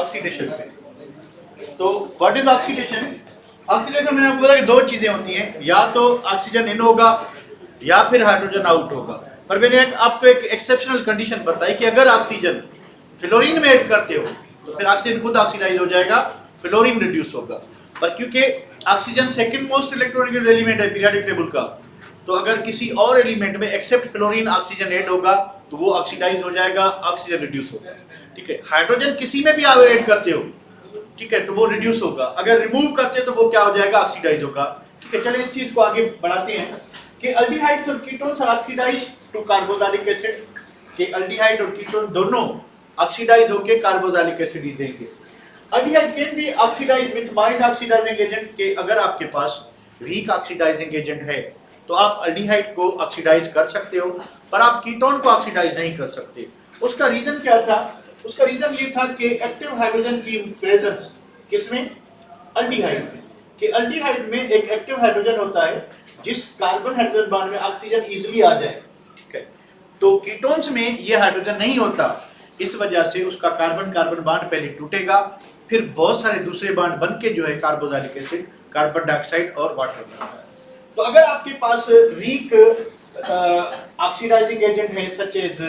Oxidation पे। तो what is oxidation? Oxidation मैंने आपको बोला कि दो चीजें होती हैं, या तो ऑक्सीजन इन होगा या फिर हाइड्रोजन आउट होगा। पर मैंने आपको एक एक्सेप्शनल कंडीशन बताई कि अगर ऑक्सीजन फ्लोरीन में ऐड करते हो तो फिर ऑक्सीजन खुद ऑक्सीडाइज हो जाएगा, फ्लोरीन रिड्यूस होगा। पर क्योंकि oxygen second most electronegative element है पीरियोडिक टेबल का, तो अगर किसी और एलिमेंट में एक्सेप्ट फ्लोरीन ऑक्सीजन ऐड होगा तो वो ऑक्सीडाइज हो जाएगा, ऑक्सीजन रिड्यूस होगा। ठीक है, हाइड्रोजन किसी में भी आप ऐड करते हो, ठीक है, तो वो रिड्यूस होगा। अगर रिमूव करते हैं तो वो क्या हो जाएगा? ऑक्सीडाइज होगा। ठीक है, चलिए इस चीज को आगे बढ़ाते हैं कि अल्डिहाइड्स और ketones are oxidise to carboxylic acid, कि अल्डिहाइड और कीटोन दोनों ऑक्सीडाइज होकर कार्बोक्सिलिक एसिड ही देंगे। Aldehyde can be oxidise with mild oxidising agent, के अगर आपके पास वीक ऑक्सीडाइजिंग एजेंट है तो आप अल्डिहाइड को ऑक्सीडाइज कर सकते हो, पर आप कीटोन को ऑक्सीडाइज नहीं कर सकते। उसका रीजन क्या था? उसका रीजन ये था कि एक्टिव हाइड्रोजन की प्रेजेंस किसमें? अल्डिहाइड में। कि अल्डिहाइड में एक एक्टिव हाइड्रोजन होता है जिस कार्बन हाइड्रोजन बॉन्ड में ऑक्सीजन इजीली आ जाए। ठीक है, तो कीटोन्स में ये हाइड्रोजन नहीं होता, इस वजह से उसका कार्बन कार्बन बॉन्ड पहले टूटेगा, फिर बहुत सारे दूसरे बॉन्ड बन के जो है कार्बोक्सिलिक एसिड, कार्बन डाइऑक्साइड और वाटर बनता है। तो अगर आपके पास वीक ऑक्सीडाइजिंग एजेंट है सच एज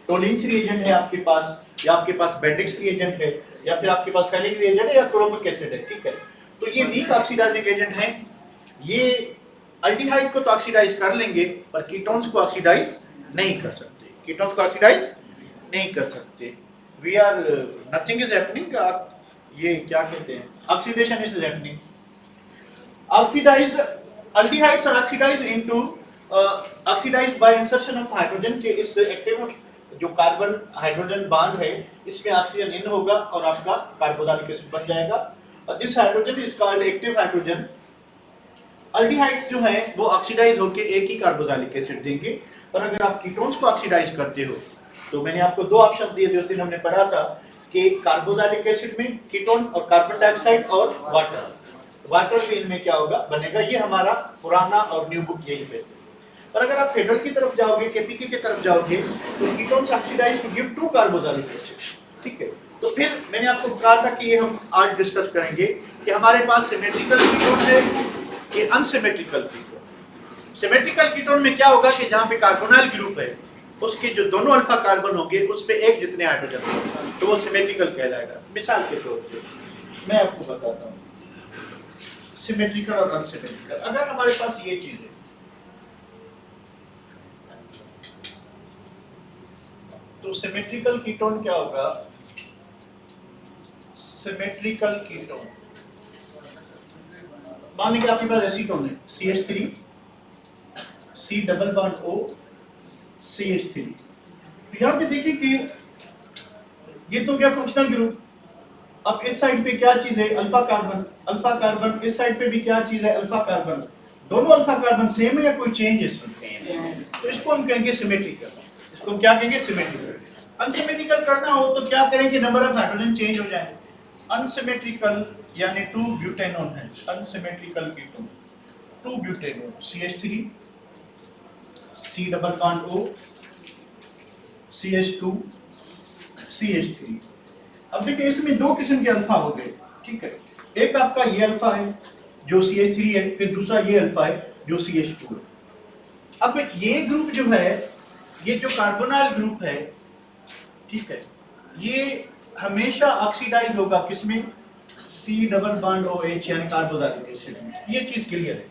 टोलिन्स रिएजेंट है आपके पास, या आपके पास बेंडिक्स रिएजेंट है, या फिर आपके पास फेलिक रिएजेंट है, या क्रोमिक एसिड है, ठीक है, तो ये वीक ऑक्सीडाइजिंग एजेंट हैं। ये अल्डिहाइड को तो ऑक्सीडाइज कर लेंगे पर कीटोन्स को ऑक्सीडाइज नहीं कर सकते, कीटोन्स को ऑक्सीडाइज नहीं कर सकते। We are nothing is happening, ये क्या कहते हैं, oxidation is happening. Oxidised aldehydes are oxidized into oxidized by insertion of hydrogen, के इस एक्टिव जो कार्बन हाइड्रोजन बॉन्ड है इसमें ऑक्सीजन इन होगा और आपका कार्बोक्सिलिक एसिड बन जाएगा, और this hydrogen is called active hydrogen. Aldehydes जो हैं वो ऑक्सीडाइज होकर एक ही कार्बोक्सिलिक एसिड देंगे, पर अगर आप कीटोन्स को ऑक्सीडाइज करते हो तो मैंने आपको दो ऑप्शंस दिए थे उस दिन हमने पढ़ा था कि कार्बोक्सिलिक एसिड में कीटोन और कार्बन डाइऑक्साइड और वाटर, वाटर भी इनमें क्या होगा? बनेगा। ये हमारा पुराना और न्यू बुक यही पे। पर अगर आप फेडरल की तरफ जाओगे, केपीके की तरफ जाओगे, तो ketones oxidise to give 2 carboxylic acid. ठीक है, तो फिर मैंने आपको कहा था कि ये हम आज डिस्कस करेंगे कि हमारे पास सिमेट्रिकल कीटोन है कि अनसिमेट्रिकल कीटोन। सिमेट्रिकल कीटोन में क्या होगा कि जहां पे कार्बोनाइल ग्रुप है उसके जो दोनों अल्फा कार्बन होंगे उस पे एक जितने हाइड्रोजन होंगे, तो वो सिमेट्रिकल कहलाएगा। मिसाल के तौर पे मैं आपको बताता हूँ सिमेट्रिकल और अनसिमेट्रिकल। अगर हमारे पास ये चीज है तो सिमेट्रिकल कीटोन क्या होगा? सिमेट्रिकल कीटोन, मान लीजिए आपके पास एसीटोन है CH3 C double bond O CH3। यहां पे देखिए कि ये तो क्या फंक्शनल ग्रुप। अब इस साइड पे क्या चीज है? Alpha carbon, alpha carbon. इस साइड पे भी क्या चीज है? Alpha carbon. दोनों अल्फा कार्बन सेम है या कोई चेंज है इसमें? तो इसको हम कहेंगे सिमेट्रिकल। इसको हम क्या कहेंगे? सिमेट्रिकल। अनसिमेट्रिकल करना हो तो क्या करें कि नंबर ऑफ हाइड्रोजन चेंज हो जाए। अनसिमेट्रिकल यानी 2 ब्यूटेनोन है, unsymmetrical ketone 2 butanone CH3 C double bond O CH2 CH3। अब देखिए इसमें दो किस्म के अल्फा हो गए। ठीक है, एक आपका ये अल्फा है जो CH3 है, फिर दूसरा ये अल्फा है जो CH2 है। अब ये ग्रुप जो है, ये जो कार्बोनाइल ग्रुप है, ठीक है, ये हमेशा ऑक्सीडाइज होगा किसमें? C डबल बॉन्ड OH यानी कार्बोक्सिलिक एसिड में। ये चीज क्लियर है।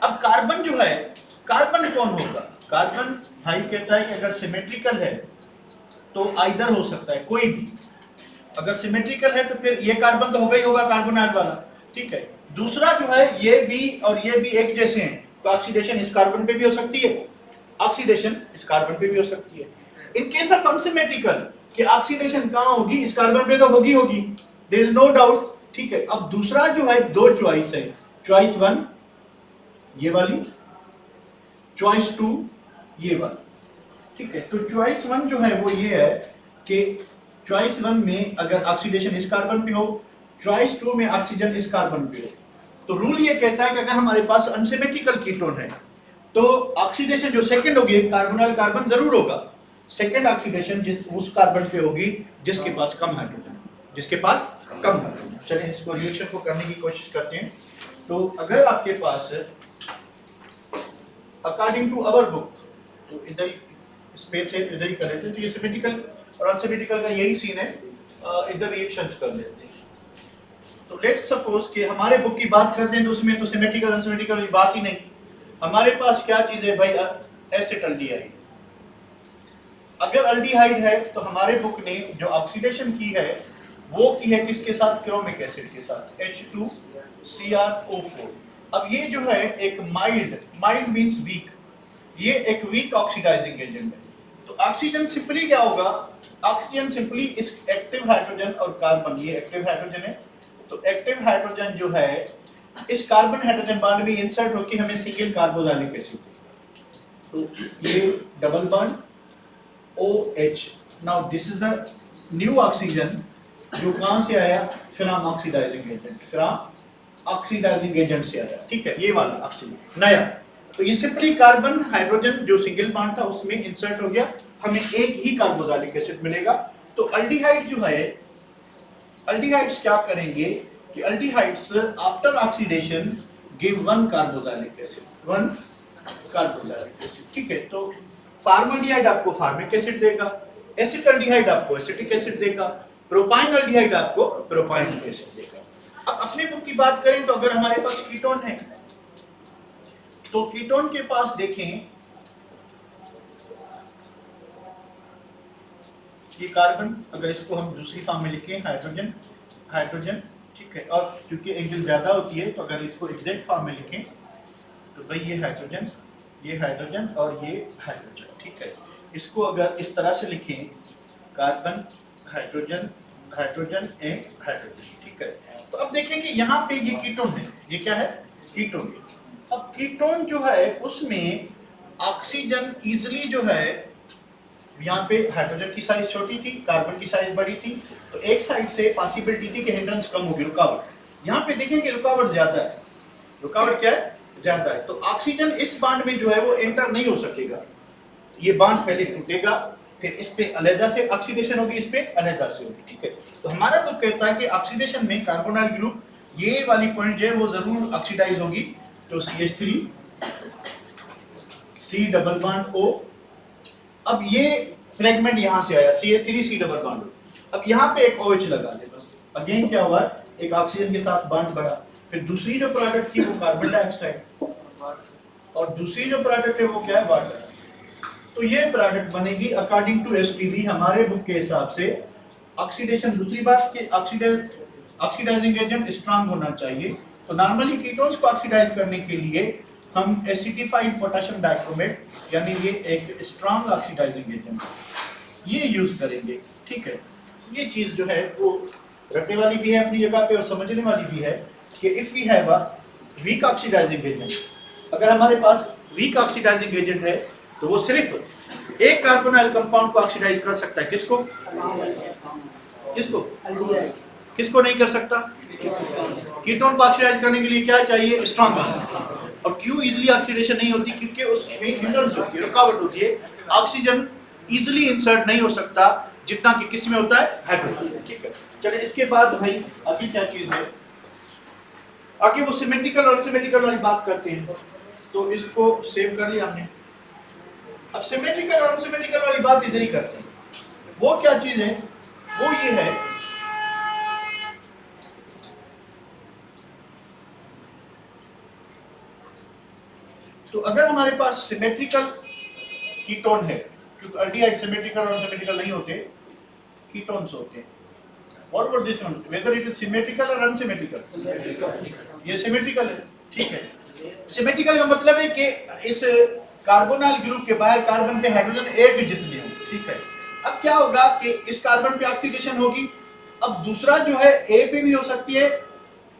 अब कार्बन जो है, कार्बन कौन होगा? कार्बन भाई कहता है कि अगर सिमेट्रिकल है तो आइदर हो सकता है कोई भी। अगर सिमेट्रिकल है तो फिर ये कार्बन तो होगा ही होगा कार्बोनाइल वाला। ठीक है, दूसरा जो है ये भी और ये भी एक जैसे हैं, तो ऑक्सीडेशन इस कार्बन पे भी हो सकती है, ऑक्सीडेशन इस कार्बन पे भी हो सकती है। इन केस ऑफ अनसिमेट्रिकल कि ऑक्सीडेशन कहां होगी? इस कार्बन पे तो होगी होगी, देयर इज नो डाउट। ठीक है, अब दूसरा जो है दो चॉइस है, चॉइस 1 ये वाली, चॉइस 2 ये वाली। ठीक है, तो चॉइस 1 जो है वो ये है कि चॉइस 1 में अगर ऑक्सीडेशन इस कार्बन पे हो, चॉइस 2 में ऑक्सीजन इस कार्बन पे हो, तो रूल ये कहता है कि अगर हमारे पास अनसिमेट्रिकल कीटोन है तो ऑक्सीडेशन जो सेकंड होगी कार्बोनाइल कार्बन जरूर होगा, सेकंड ऑक्सीडेशन जिस उस कार्बन पे होगी जिसके पास कम हाइड्रोजन। जिसके पास कम हाइड्रोजन। चलिए इसको रिएक्शन को करने की कोशिश करते हैं। तो अगर आपके पास अकॉर्डिंग टू अवर बुक, तो इधर स्पेस है, इधर ही कर लेते हैं। तो ये सिमेट्रिकल और अनसिमेट्रिकल का यही सीन है, इधर रिएक्शंस कर लेते हैं। तो लेट्स सपोज कि हमारे बुक की बात करते हैं तो उसमें तो सिमेट्रिकल अनसिमेट्रिकल की बात ही नहीं। हमारे पास क्या चीज है भाई, एसिटल्डिहाइड। अगर अल्डिहाइड है तो हमारे बुक ने जो ऑक्सीडेशन की है वो की है किसके साथ, क्रोमिक एसिड के साथ, H2CrO4। अब ये जो है एक माइल्ड मींस वीक, ये एक वीक ऑक्सीडाइजिंग एजेंट है। तो ऑक्सीजन सिंपली क्या होगा, ऑक्सीजन सिंपली इस एक्टिव हाइड्रोजन और कार्बन, ये एक्टिव हाइड्रोजन है, तो एक्टिव हाइड्रोजन जो है इस कार्बन हाइड्रोजन बॉन्ड में इंसर्ट होकर हमें सिंगल कार्बोक्सिलिक एसिड, तो ये double bond OH। Now this is the new oxygen जो कहां से आया, from oxidising agent, from oxidising agent से आया, ठीक है, ये वाला ऑक्सीजन नया। तो ये सिंपली कार्बन हाइड्रोजन जो सिंगल बॉन्ड था उसमें इंसर्ट हो गया, हमें एक ही कार्बोक्सिलिक एसिड मिलेगा। तो अल्डिहाइड जो है, अल्डिहाइड्स क्या करेंगे कि aldehydes after oxidation give one carboxylic acid, one carboxylic acid, ठीक है। तो फॉर्मल्डिहाइड आपको फॉर्मिक एसिड देगा, एसिटल्डिहाइड आपको एसिटिक एसिड देगा, प्रोपाइल अल्डिहाइड आपको प्रोपाइलिक एसिड देगा। अब अपने बुक की बात करें तो अगर हमारे पास कीटोन है तो कीटोन के पास देखें ये कार्बन, अगर इसको हम दूसरी फॉर्म में लिखें हाइड्रोजन, हाइड्रोजन, ठीक है, और क्योंकि एंगल ज्यादा होती है तो अगर इसको एग्जैक्ट फॉर्म में लिखें तो भाई ये हाइड्रोजन, ये हाइड्रोजन और ये हाइड्रोजन, ठीक है। इसको अगर इस तरह से लिखें carbon, hydrogen, hydrogen and hydrogen, ठीक है। तो अब देखें कि यहाँ पे ये कीटोन है, ये क्या है, कीटोन। अब कीटोन जो है उसमें ऑक्सीजन इजिली जो है, यहाँ पे हाइड्रोजन की साइज छोटी थी, कार्बन की साइज बड़ी थी, तो एक साइड से पॉसिबिलिटी थी कि हिंड्रेंस कम होगी, रुकावट। यहाँ पे देखें कि रुकावट ज्यादा है, रुकावट क्या है, ज्यादा है। तो ऑक्सीजन इस बांड में जो है वो एंटर नहीं हो सकेगा, ये बांड पहले टूटेगा, फिर इस पे अलग से ऑक्सीडेशन होगी, इस पे अलग से होगी, ठीक है। तो हमारा बुक कहता है कि ऑक्सीडेशन में कार्बोनाइल ग्रुप ये वाली पॉइंट जो है वो जरूर ऑक्सीडाइज होगी। तो CH3 C double bond O, अब ये फ्रेगमेंट यहां से आया CH3 C double bond O। अब यहाँ पे एक OH लगा दे बस, अगेन क्या हुआ, एक ऑक्सीजन के साथ बॉन्ड बढ़ा, फिर दूसरी जो प्रोडक्ट थी वो कार्बन डाइऑक्साइड और दूसरी जो प्रोडक्ट है वो क्या है, वाटर। तो ये प्रोडक्ट बनेगी अकॉर्डिंग टू SPB हमारे बुक के हिसाब से ऑक्सीडेशन। दूसरी बात कि ऑक्सीडाइजिंग एजेंट स्ट्रांग होना चाहिए। तो नॉर्मली कीटोन्स को ऑक्सीडाइज करने के लिए हम एसिडिफाइड पोटेशियम डाइक्रोमेट, यानी ये एक स्ट्रांग ऑक्सीडाइजिंग एजेंट, ये यूज करेंगे, ठीक है। ये चीज जो है वो रटने वाली भी है अपनी जगह पे और समझने वाली भी है कि if we have a weak oxidising agent, अगर हमारे पास वीक ऑक्सीडाइजिंग एजेंट है तो वो सिर्फ एक कार्बोनाइल कंपाउंड को ऑक्सीडाइज कर सकता है, किसको, किसको, किसको नहीं कर सकता, कीटोन को ऑक्सीडाइज करने के लिए क्या चाहिए, स्ट्रांग बॉन्ड। और क्यों इजीली ऑक्सीडेशन नहीं होती, क्योंकि उसमें हिंड्रेंस होती है, रुकावट होती है, ऑक्सीजन इजीली इंसर्ट नहीं हो सकता जितना कि किस में होता है, हाइड्रोजन, ठीक है। चलिए इसके बाद भाई आगे क्या चीज है, आगे वो सिमेट्रिकल और अनसिमेट्रिकल वाली बात करते हैं। तो इसको सेव कर लिया हमने। अब सिमेट्रिकल और अनसिमेट्रिकल वाली बात इधर ही करते हैं। वो क्या चीज है, वो ये है तो अगर हमारे पास सिमेट्रिकल कीटोन है, क्योंकि अल्डिहाइड सिमेट्रिकल और अनसिमेट्रिकल नहीं होते, कीटोन्स होते हैं। What about this one? Whether it is symmetrical or unsymmetrical? ये सिमेट्रिकल है, ठीक है। सिमेट्रिकल का मतलब है कि इस कार्बोनाइल ग्रुप के बाहर कार्बन पे हाइड्रोजन एक जितने हैं, ठीक है। अब क्या होगा कि इस कार्बन पे ऑक्सीडेशन होगी, अब दूसरा जो है ए पे भी हो सकती है,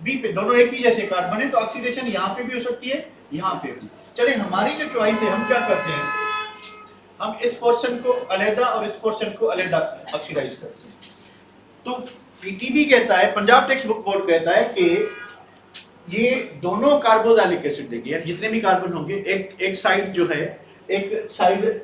बी पे, दोनों एक ही जैसे कार्बन है, तो ऑक्सीडेशन यहाँ पे भी हो सकती है, यहाँ पे भी। चले हमारी जो चॉइस है, हम क्या करते हैं, हम इस पोर्शन को अलहदा और इस पोर्शन को अलहदा ऑक्सीडाइज करते हैं। तो पीटीबी कहता है, पंजाब टेक्स्ट बुक बोर्ड कहता है कि ये दोनों कार्बोक्सिलिक एसिड देगी, यानी जितने भी कार्बन होंगे, एक साइड जो है, एक साइड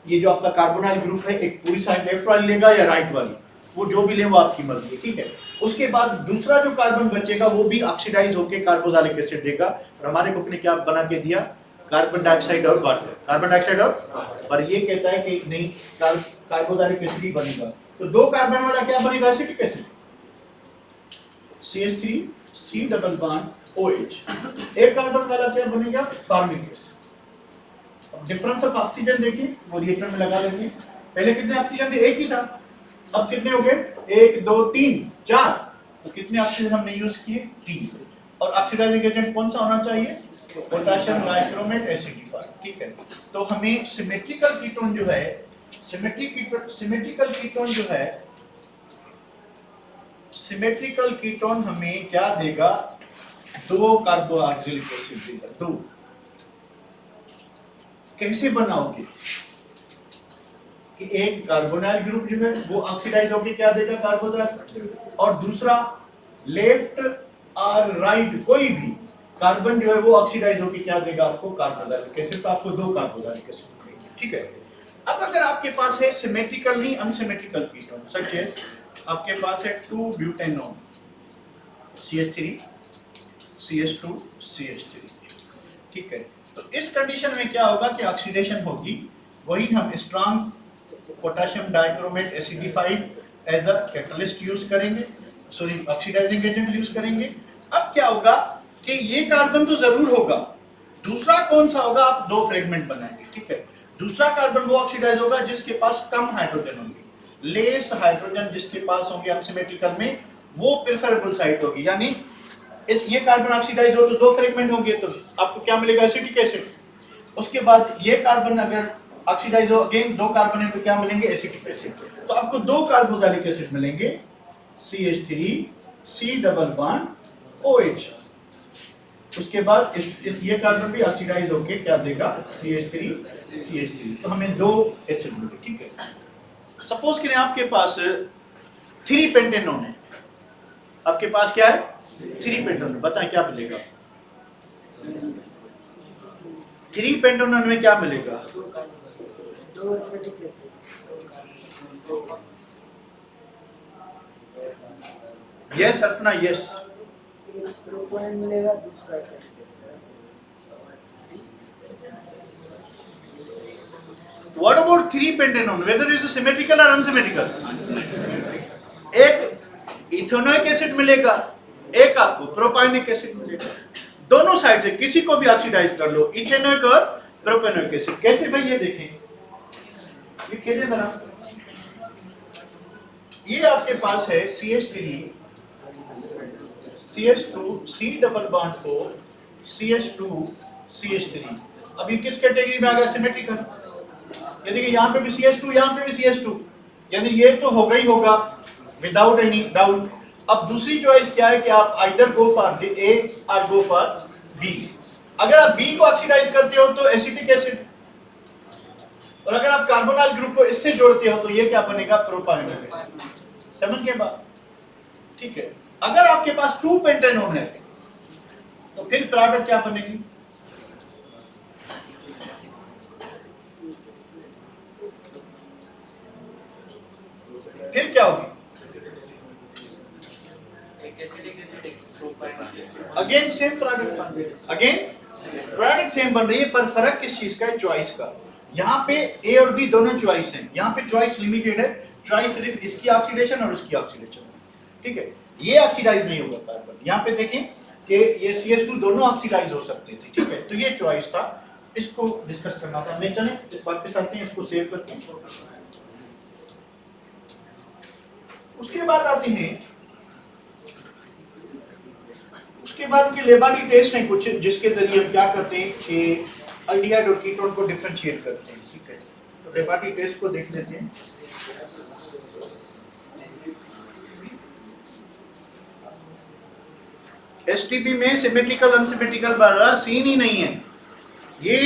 ये जो आपका कार्बोनाइल ग्रुप है, एक पूरी साइड लेफ्ट वाली लेगा या राइट वाली, वो जो भी ले वो आपकी मर्जी है, ठीक है। उसके बाद दूसरा जो कार्बन बचेगा वो भी ऑक्सीडाइज होकर कार्बोक्सिलिक एसिड देगा। और हमारे बुक ने क्या बना के दिया, कार्बन डाइऑक्साइड और वाटर, कार्बन डाइऑक्साइड और ये कहता है कि नहीं कार्बोक्सिलिक एसिड ही बनेगा। तो दो कार्बन वाला क्या बनेगा, acetic acid, CH3 C double bond OH। एक कार्बन वाला क्या बनेगा, फॉर्मिक एसिड। अब डिफरेंस ऑफ ऑक्सीजन देखिए, वो रिएक्टर में लगा लेते हैं। पहले कितने ऑक्सीजन थे, एक ही था, अब कितने हो गए, 1 2 3 4। तो कितने ऑक्सीजन हमने यूज किए, 3। और ऑक्सीडाइजिंग एजेंट कौन सा होना चाहिए, पोटेशियम डाइक्रोमेट एसिडिफाई, ठीक है। तो हमें सिमेट्रिकल कीटोन जो है, सिमेट्रिकल कीटोन हमें क्या देगा, 2 कार्बोक्सिलिक एसिड देगा, 2। कैसे बनाओगे कि एक कार्बोनाइल ग्रुप जो है वो ऑक्सीडाइज होकर क्या देगा, कार्बोक्सिल, और दूसरा लेफ्ट और राइट कोई भी कार्बन जो है वो ऑक्सीडाइज होकर क्या देगा आपको, कार्बोक्सिलिक एसिड। तो आपको 2 कार्बोक्सिलिक एसिड मिलेंगे, ठीक है। अब अगर आपके पास है सिमेट्रिकल नहीं अनसिमेट्रिकल कीटोन, सच है, आपके पास है 2 ब्यूटेनॉन CH3 CH2 CH3, ठीक है। तो इस कंडीशन में क्या होगा कि ऑक्सीडेशन होगी, वही हम strong potassium dichromate acidified as a catalyst use करेंगे, सॉरी ऑक्सीडाइजिंग एजेंट यूज करेंगे। अब क्या होगा कि ये कार्बन तो जरूर होगा, दूसरा कौन सा होगा, आप 2 फ्रेगमेंट बनाएंगे, ठीक है। दूसरा कार्बन वो ऑक्सीडाइज होगा जिसके पास कम हाइड्रोजन होंगे, लेस हाइड्रोजन जिसके पास होंगे अनसिमेट्रिकल में, वो प्रेफरेबल साइट होगी। यानी इस ये कार्बन ऑक्सीडाइज हो तो 2 फ्रेगमेंट होंगे, तो आपको क्या मिलेगा, एसिटिक एसिड। उसके बाद ये कार्बन अगर ऑक्सीडाइज हो, अगेन 2 कार्बन है तो क्या मिलेंगे, एसिटिक एसिड। तो आपको 2 कार्बोक्सिलिक एसिड मिलेंगे, CH3 C double bond OH। उसके बाद इस ये कार्बन भी ऑक्सीडाइज होके क्या देगा, CH3 CH3। तो हमें 2 एसिड मिले, ठीक है। सपोज करें आपके पास 3 पेंटेनॉन है, आपके पास क्या है, 3 पेंटेनॉन, बताएं क्या मिलेगा, 3 पेंटेनॉन में क्या मिलेगा, यस अर्पणा, यस, प्रोपोनेंट मिलेगा, दूसरा acetic acid. What about 3 pentanone? Whether it is symmetrical or unsymmetrical? एक इथेनोइक एसिड मिलेगा, एक आपको प्रोपाइनिक एसिड मिलेगा। दोनों साइड से किसी को भी ऑक्सीडाइज कर लो, इथेनोइक और प्रोपेनोइक एसिड। कैसे भाई, ये देखें, ये खेलिए जरा। ये आपके पास है CH3 CH2 C double bond O CH2 CH3। अब ये किस कैटेगरी में आ गया, सिमेट्रिकल। ये देखिए यहाँ पे भी CH2, यहाँ पे भी CH2, यानी ये तो होगा ही होगा विदाउट एनी डाउट। अब दूसरी चॉइस क्या है कि आप आइदर गो फॉर A और गो फॉर B। अगर आप B को ऑक्सीडाइज करते हो तो एसिटिक एसिड, और अगर आप कार्बोनाइल ग्रुप को इससे जोड़ते हो तो ये क्या बनेगा, प्रोपाइनिक एसिड। समझ गए बात, ठीक है। अगर आपके पास 2 पेंटेनॉन है तो फिर प्रोडक्ट क्या बनेगी, फिर क्या होगी, अगेन सेम प्रोडक्ट बन रही है, अगेन प्रोडक्ट सेम बन रही है, पर फर्क किस चीज का है, चॉइस का। यहाँ पे A और B दोनों चॉइस हैं, यहाँ पे चॉइस लिमिटेड है, चॉइस सिर्फ इसकी ऑक्सीडेशन और इसकी ऑक्सीडेशन, ठीक है। ये ऑक्सीडाइज नहीं होगा कार्बन, यहाँ पे देखें कि ये CH2 दोनों ऑक्सीडाइज हो सकते थे, ठीक है। तो ये चॉइस था, इसको डिस्कस करना था। मैं चलें इस बात पे चलते हैं, इसको सेव करते हैं। उसके बाद आते हैं, उसके बाद के लेबार्टी टेस्ट हैं कुछ, जिसके जरिए हम क्या करते हैं कि अल्डिहाइड और कीटोन को डिफरेंशिएट करते हैं, ठीक है। तो लेबार्टी टेस्ट को देख लेते हैं। STP में सिमेट्रिकल अनसिमेट्रिकल वाला सीन ही नहीं है। ये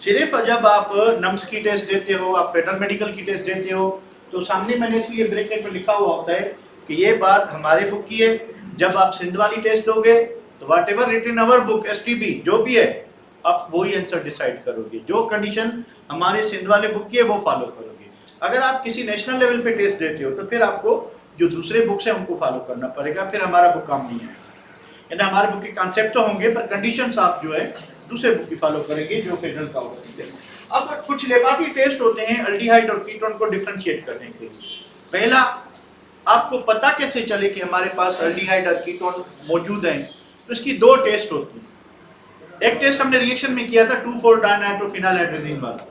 सिर्फ जब आप नम्स की टेस्ट देते हो, आप फेडरल मेडिकल की टेस्ट देते हो, तो सामने मैंने इसलिए ब्रैकेट में लिखा हुआ होता है कि ये बात हमारे बुक की है। जब आप सिंध वाली टेस्ट दोगे तो whatever written our book STP जो भी है, आप वही आंसर डिसाइड करोगे, जो कंडीशन हमारे सिंध वाले बुक की है वो फॉलो करोगे। अगर आप किसी नेशनल लेवल पे टेस्ट देते हो तो फिर आपको जो दूसरे बुक्स हैं उनको फॉलो करना पड़ेगा, फिर हमारा बुक काम नहीं आएगा। यानी हमारे बुक के कॉन्सेप्ट तो होंगे पर कंडीशंस आप जो है दूसरे बुक की फॉलो करेंगे जो फेडरल का होगा, ठीक है। अब कुछ लेबोरेटरी टेस्ट होते हैं अल्डिहाइड और कीटोन को डिफरेंशिएट करने के लिए। पहला, आपको पता कैसे चले कि हमारे पास अल्डिहाइड और कीटोन मौजूद हैं, तो इसकी दो टेस्ट होती हैं। एक टेस्ट हमने रिएक्शन में किया था 2,4-डाइनाइट्रोफिनाइल वाला,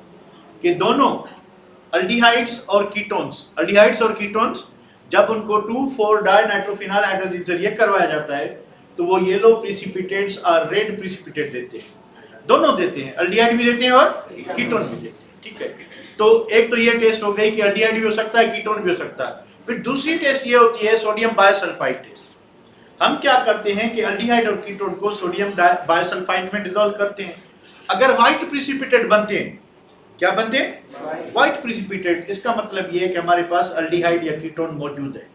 कि दोनों अल्डिहाइड्स और कीटोन्स जब उनको 2,4-डाइनाइट्रोफिनाइल से रिएक्ट करवाया जाता है तो वो येलो प्रिसिपिटेट्स और रेड प्रिसिपिटेट देते हैं, दोनों देते हैं, अल्डिहाइड भी देते हैं और कीटोन भी देते हैं, ठीक है। तो एक तो ये टेस्ट हो गई कि अल्डिहाइड भी हो सकता है, कीटोन भी हो सकता है। फिर दूसरी टेस्ट ये होती है सोडियम बायोसल्फाइड टेस्ट। हम क्या करते हैं कि अल्डिहाइड और कीटोन को सोडियम बायोसल्फाइड में डिसॉल्व करते हैं। अगर व्हाइट प्रिसिपिटेट बनते हैं, क्या बनते हैं? White precipitate. इसका मतलब ये है कि हमारे पास अल्डिहाइड या कीटोन मौजूद है।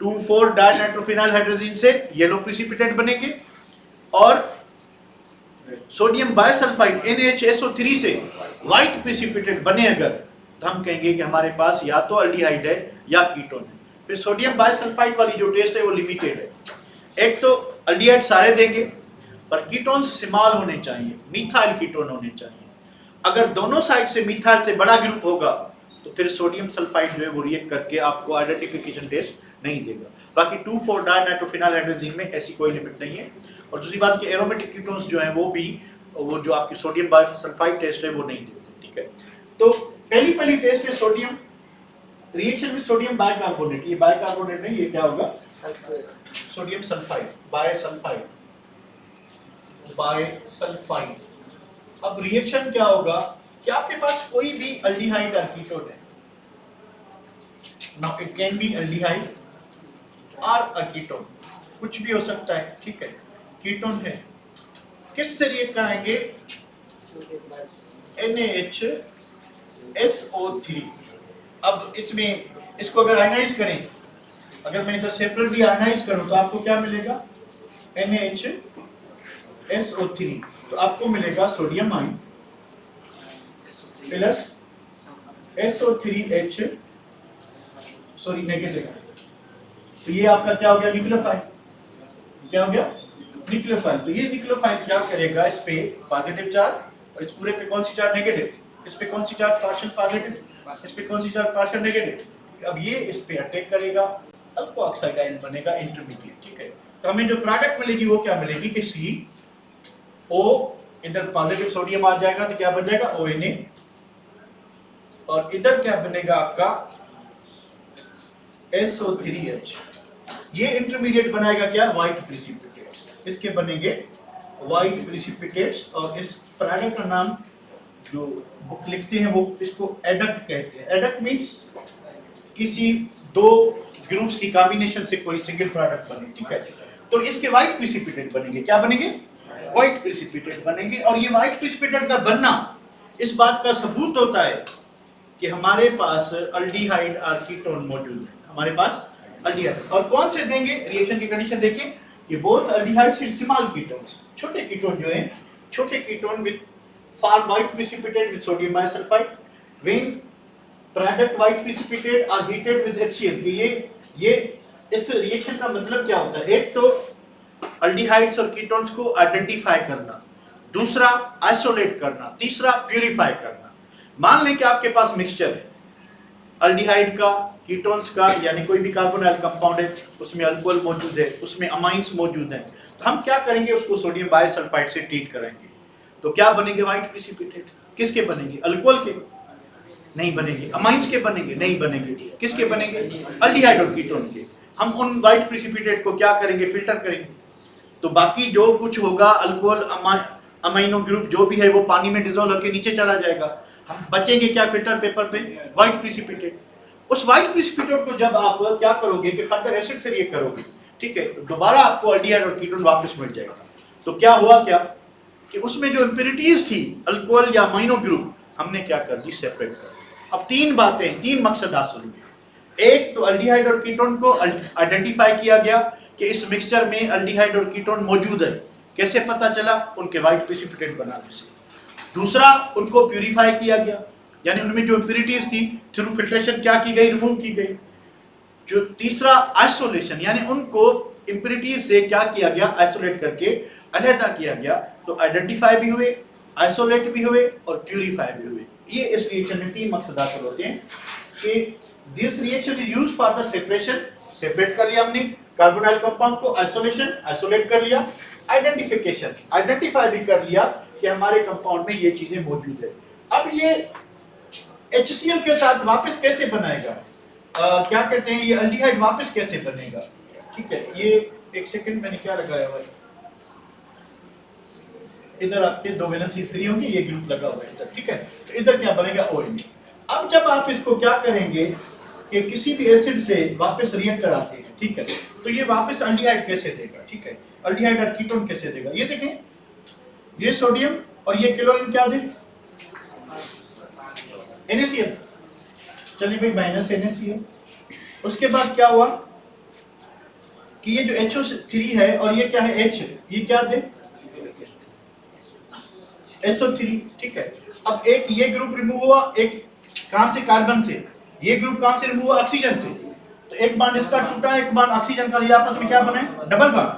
2,4-डाइनाइट्रोफिनाइल हाइड्रोजन से येलो प्रिसिपिटेट बनेंगे और सोडियम बायोसल्फाइड NaHSO3 से व्हाइट प्रिसिपिटेट बने अगर, तो हम कहेंगे कि हमारे पास या तो अल्डिहाइड है या कीटोन है। फिर सोडियम बायोसल्फाइड वाली जो टेस्ट है वो लिमिटेड है। एक तो अल्डिहाइड सारे देंगे पर कीटोन्स स्मॉल होने चाहिए, मिथाइल कीटोन होने चाहिए। अगर दोनों साइड से मिथाइल से बड़ा ग्रुप होगा तो फिर सोडियम सल्फाइड जो है वो रिएक्ट करके आपको आइडेंटिफिकेशन टेस्ट नहीं देगा। बाकी 2,4-डाइनाइट्रोफिनाइल हाइड्रोजन में ऐसी कोई लिमिट नहीं है। और दूसरी बात कि एरोमेटिक कीटोन्स जो हैं वो जो आपकी सोडियम बायोसल्फाइड टेस्ट है वो नहीं देते, ठीक है। तो पहली टेस्ट है sodium reaction with sodium bicarbonate. ये बाइकार्बोनेट नहीं, ये क्या होगा? Sodium sulphide, bisulphide. अब रिएक्शन क्या होगा कि आपके पास कोई भी अल्डिहाइड और कीटोन है। Now it can be aldehyde और अ कीटोन, कुछ भी हो सकता है, ठीक है। कीटोन है, किससे रिएक्ट कराएंगे? NaHSO3। अब इसमें इसको अगर आयनाइज करें, अगर मैं इधर सेपरेटली आयनाइज करूं तो आपको क्या मिलेगा? NaHSO3। तो आपको मिलेगा sodium ion plus SO3H, sorry negative. तो ये आपका क्या हो गया? न्यूक्लियोफाइल। क्या हो गया? न्यूक्लियोफाइल। तो ये न्यूक्लियोफाइल क्या करेगा? इस पे पॉजिटिव चार्ज और इस पूरे पे कौन सी चार्ज? नेगेटिव। इस पे कौन सी चार्ज? Partial positive. इस पे कौन सी चार्ज? Partial negative. अब ये इस पे अटैक करेगा, अल्फा ऑक्साइड आयन बनेगा इंटरमीडिएट, ठीक है। तो हमें जो प्रोडक्ट मिलेगी वो क्या मिलेगी कि CO, इधर पॉजिटिव सोडियम आ जाएगा तो क्या बन जाएगा? ONA। और इधर क्या बनेगा आपका? SO3H। ये इंटरमीडिएट बनाएगा क्या? व्हाइट प्रिसिपिटेट्स। इसके बनेंगे व्हाइट प्रिसिपिटेट्स। और इस प्रोडक्ट का नाम जो बुक लिखते हैं वो इसको एडक्ट कहते हैं। एडक्ट मींस किसी दो ग्रुप्स की कॉम्बिनेशन से कोई सिंगल प्रोडक्ट बने, ठीक है। तो इसके व्हाइट प्रिसिपिटेट बनेंगे। क्या बनेंगे? व्हाइट प्रिसिपिटेट बनेंगे। और ये व्हाइट प्रिसिपिटेट का बनना इस बात का सबूत होता है कि हमारे पास अल्डिहाइड और कीटोन मौजूद है। हमारे पास अल्डिहाइड, और कौन से देंगे? रिएक्शन की कंडीशन देखिए, ये both aldehydes and small ketones, छोटे कीटोन जो हैं, छोटे ketone with form white precipitate with sodium bisulphite when product white precipitate are heated with HCl। ये इस रिएक्शन का मतलब क्या होता है? एक तो अल्डिहाइड्स और कीटोन्स को आइडेंटिफाई करना, दूसरा आइसोलेट करना, तीसरा प्यूरिफाई करना। मान लें कि आपके पास मिक्सचर है अल्डिहाइड का, कीटोन्स का, यानी कोई भी कार्बोनाइल कंपाउंड है, उसमें अल्कोहल मौजूद है, उसमें अमाइंस मौजूद हैं। तो हम क्या करेंगे? उसको सोडियम बाइसल्फाइड से ट्रीट करेंगे। तो क्या बनेंगे? White precipitate. किसके बनेंगे? अल्कोहल के? नहीं बनेंगे। अमाइंस के बनेंगे? नहीं बनेंगे। किसके बनेंगे? अल्डिहाइड और कीटोन के। हम उन व्हाइट प्रिसिपिटेट को क्या करेंगे? फिल्टर करेंगे। तो बाकी जो कुछ होगा अल्कोहल, अमाइनो ग्रुप जो भी है वो पानी में डिसॉल्व होकर नीचे चला जाएगा। हम बचेंगे क्या फिल्टर पेपर पे? White precipitate. उस व्हाइट प्रिसिपिटेट को जब आप क्या करोगे कि फर्दर एसिड से रिएक्ट करोगे, ठीक है, दोबारा आपको अल्डिहाइड और कीटोन वापस मिल जाएगा। तो क्या हुआ क्या कि उसमें जो इंप्योरिटीज थी अल्कोहल या अमाइनो ग्रुप, हमने क्या कर दी? सेपरेट कर दी। अब तीन बातें, तीन मकसद हासिल हुए। एक तो अल्डिहाइड और कीटोन को आइडेंटिफाई किया गया कि इस मिक्सचर में अल्डिहाइड और कीटोन मौजूद है। कैसे पता चला? उनके व्हाइट प्रिसिपिटेट बनाने से। दूसरा, उनको प्यूरिफाई किया गया, यानी उनमें जो इंप्योरिटीज थी थ्रू फिल्ट्रेशन क्या की गई? रिमूव की गई। जो तीसरा आइसोलेशन, यानी उनको इम्प्योरिटी से क्या किया गया, आइसोलेट करके अलहदा किया गया। तो आइडेंटिफाई भी हुए, आइसोलेट भी हुए और प्यूरिफाई भी हुए। ये इस रिएक्शन में तीन मकसद हासिल होते हैं कि this reaction is used for the separation, separate कर लिया हमने कार्बोनाइल कंपाउंड को, आइसोलेशन, आइसोलेट कर लिया, आइडेंटिफिकेशन, आइडेंटिफाई भी कर लिया कि हमारे कंपाउंड में ये चीजें मौजूद है। अब ये HCl के साथ वापस कैसे बनाएगा, क्या कहते हैं, ये अल्डिहाइड वापस कैसे बनेगा। ठीक है, ये एक सेकंड मैंने क्या लगाया हुआ है, इधर आपके दो वैलेंसीज फ्री होंगे, ये ग्रुप लगा हुआ है इधर। ठीक है, तो इधर क्या बनेगा, OH। अब जब आप इसको क्या करेंगे कि किसी भी एसिड से वापस रिएक्ट कराते हैं, ठीक है, तो ये वापस अल्डिहाइड कैसे देगा। ठीक है, अल्डिहाइड और कीटोन कैसे देगा, ये देखें, ये सोडियम और ये क्लोरीन क्या दे, NaCl। चलिए भाई, माइनस NaCl। उसके बाद क्या हुआ कि ये जो HO3 है और ये क्या है H, ये क्या दे, SO3। ठीक है, अब एक ये ग्रुप रिमूव हुआ, एक कहां से, कार्बन से, ये ग्रुप कहां से रिमूव हुआ, ऑक्सीजन से। तो एक बार इसका टूटा, एक बार ऑक्सीजन का, ये आपस में क्या बने, डबल बॉन्ड।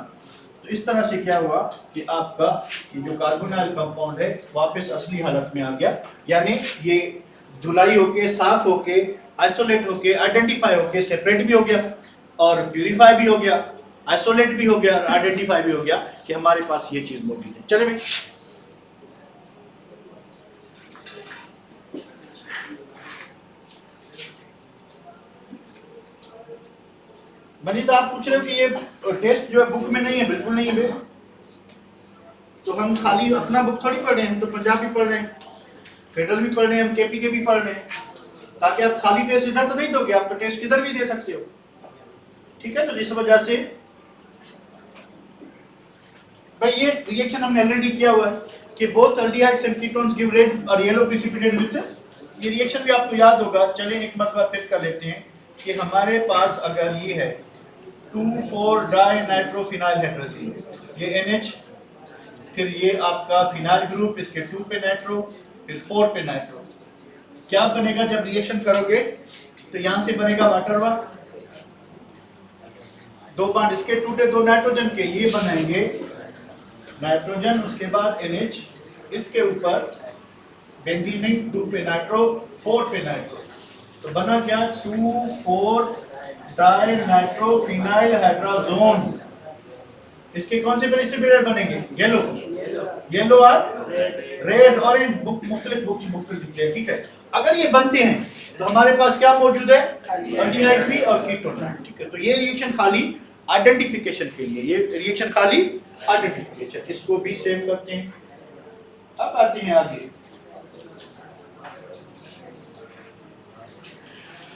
तो इस तरह से क्या हुआ कि आपका ये जो कार्बोनाइल कंपाउंड है वापस असली हालत में आ गया, यानी ये धुलाई होके, साफ होके, आइसोलेट होके, आइडेंटिफाई होके, सेपरेट भी हो गया और प्यूरिफाई भी हो गया, आइसोलेट भी हो गया और आइडेंटिफाई भी हो गया कि हमारे पास ये चीज मौजूद है। चलिए भाई, बनी तो आप पूछ रहे हो कि ये टेस्ट जो है बुक में नहीं है, बिल्कुल नहीं है। तो हम खाली अपना बुक थोड़ी पढ़ रहे हैं, हम तो पंजाब भी पढ़ रहे हैं, फेडरल भी पढ़ रहे हैं, हम KP के भी पढ़ रहे हैं, ताकि आप खाली टेस्ट इधर तो नहीं दोगे, आप तो टेस्ट इधर भी दे सकते हो। ठीक है, तो इस वजह से भाई ये रिएक्शन हमने ऑलरेडी किया हुआ है कि both aldehydes and ketones give red और येलो प्रेसिपिटेट विद, ये रिएक्शन भी आपको याद होगा। चलिए एक मरतबा फिर कर लेते हैं कि हमारे पास अगर ये है 2,4 डाई नाइट्रोफिनाइल हाइड्रोजीन, ये NH, फिर ये आपका फिनाइल ग्रुप, इसके 2 पे नाइट्रो, फिर 4 पे नाइट्रो, क्या बनेगा जब रिएक्शन करोगे, तो यहां से बनेगा वाटर वा, दो बॉन्ड इसके टूटे, दो नाइट्रोजन के, ये बनाएंगे नाइट्रोजन, उसके बाद NH, इसके ऊपर बेंजीनिंग 2 पे नाइट्रो, 4 पे नाइट्रो, तो बना क्या, 2,4 डाई नाइट्रोफिनाइल हाइड्रोजोन। इसके कौन से प्रेसिपिटेट बनेंगे, येलो, येलो और रेड, ऑरेंज, मुख्तलिफ लिखते हैं। ठीक है, अगर ये बनते हैं तो हमारे पास क्या मौजूद है, अल्डिहाइड भी और कीटोन। ठीक है, तो ये रिएक्शन खाली आइडेंटिफिकेशन के लिए, ये रिएक्शन खाली आइडेंटिफिकेशन, इसको भी सेव करते हैं। अब आते हैं आगे,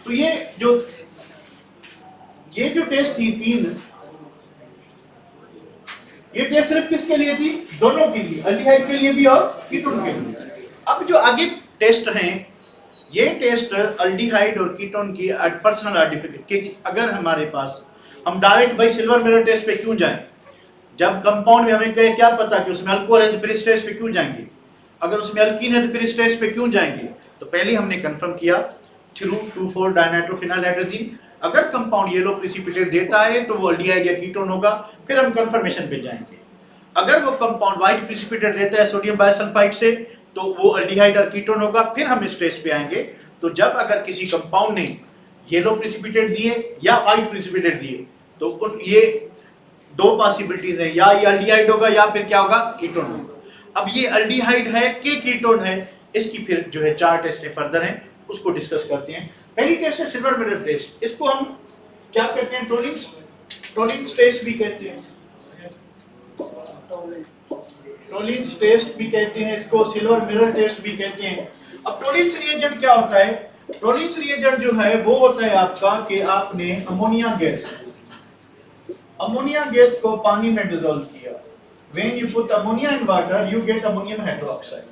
तो ये जो टेस्ट थी तीन, ये टेस्ट सिर्फ किसके लिए थी, दोनों के लिए, अल्डिहाइड के लिए भी और कीटोन के लिए। अब जो आगे टेस्ट हैं, ये टेस्ट अल्डिहाइड और कीटोन की पर्सनल आइडेंटिफिकेशन, अगर हमारे पास, हम डायरेक्ट भाई सिल्वर मिरर टेस्ट पे क्यों जाएं, जब कंपाउंड में हमें क्या पता कि उसमें अल्कोहल है तो फिर इस टेस्ट पे क्यों जाएंगे, अगर उसमें अल्कीन है तो फिर इस टेस्ट पे क्यों जाएंगे। तो पहले हमने कंफर्म किया थ्रू 2,4 डाइनाइट्रोफिनाइल हाइड्रोजीन, अगर कंपाउंड येलो प्रेसिपिटेट देता है तो वो अल्डिहाइड या कीटोन होगा, फिर हम कंफर्मेशन पे जाएंगे। अगर वो कंपाउंड व्हाइट प्रेसिपिटेट देता है सोडियम बाइसल्फाइड से, तो वो अल्डिहाइड और कीटोन होगा, फिर हम इस टेस्ट पे आएंगे। तो जब अगर किसी कंपाउंड ने येलो प्रेसिपिटेट दिए या व्हाइट प्रेसिपिटेट दिए, तो ये दो पॉसिबिलिटीज हैं, या ये अल्डिहाइड होगा या फिर क्या होगा, कीटोन होगा। अब ये अल्डिहाइड है कि कीटोन है, इसकी फिर जो है 4 टेस्ट फर्दर हैं, उसको डिस्कस करते हैं। पहली टेस्ट है सिल्वर मिरर टेस्ट, इसको हम क्या कहते हैं, टोलिन्स टेस्ट भी कहते हैं, टोलिन्स टेस्ट भी कहते हैं इसको, सिल्वर मिरर टेस्ट भी कहते हैं। अब टोलिन्स रिएजेंट क्या होता है, टोलिन्स रिएजेंट जो है वो होता है आपका कि आपने अमोनिया गैस को पानी में डिसॉल्व किया, when you put ammonia in water you get ammonium hydroxide.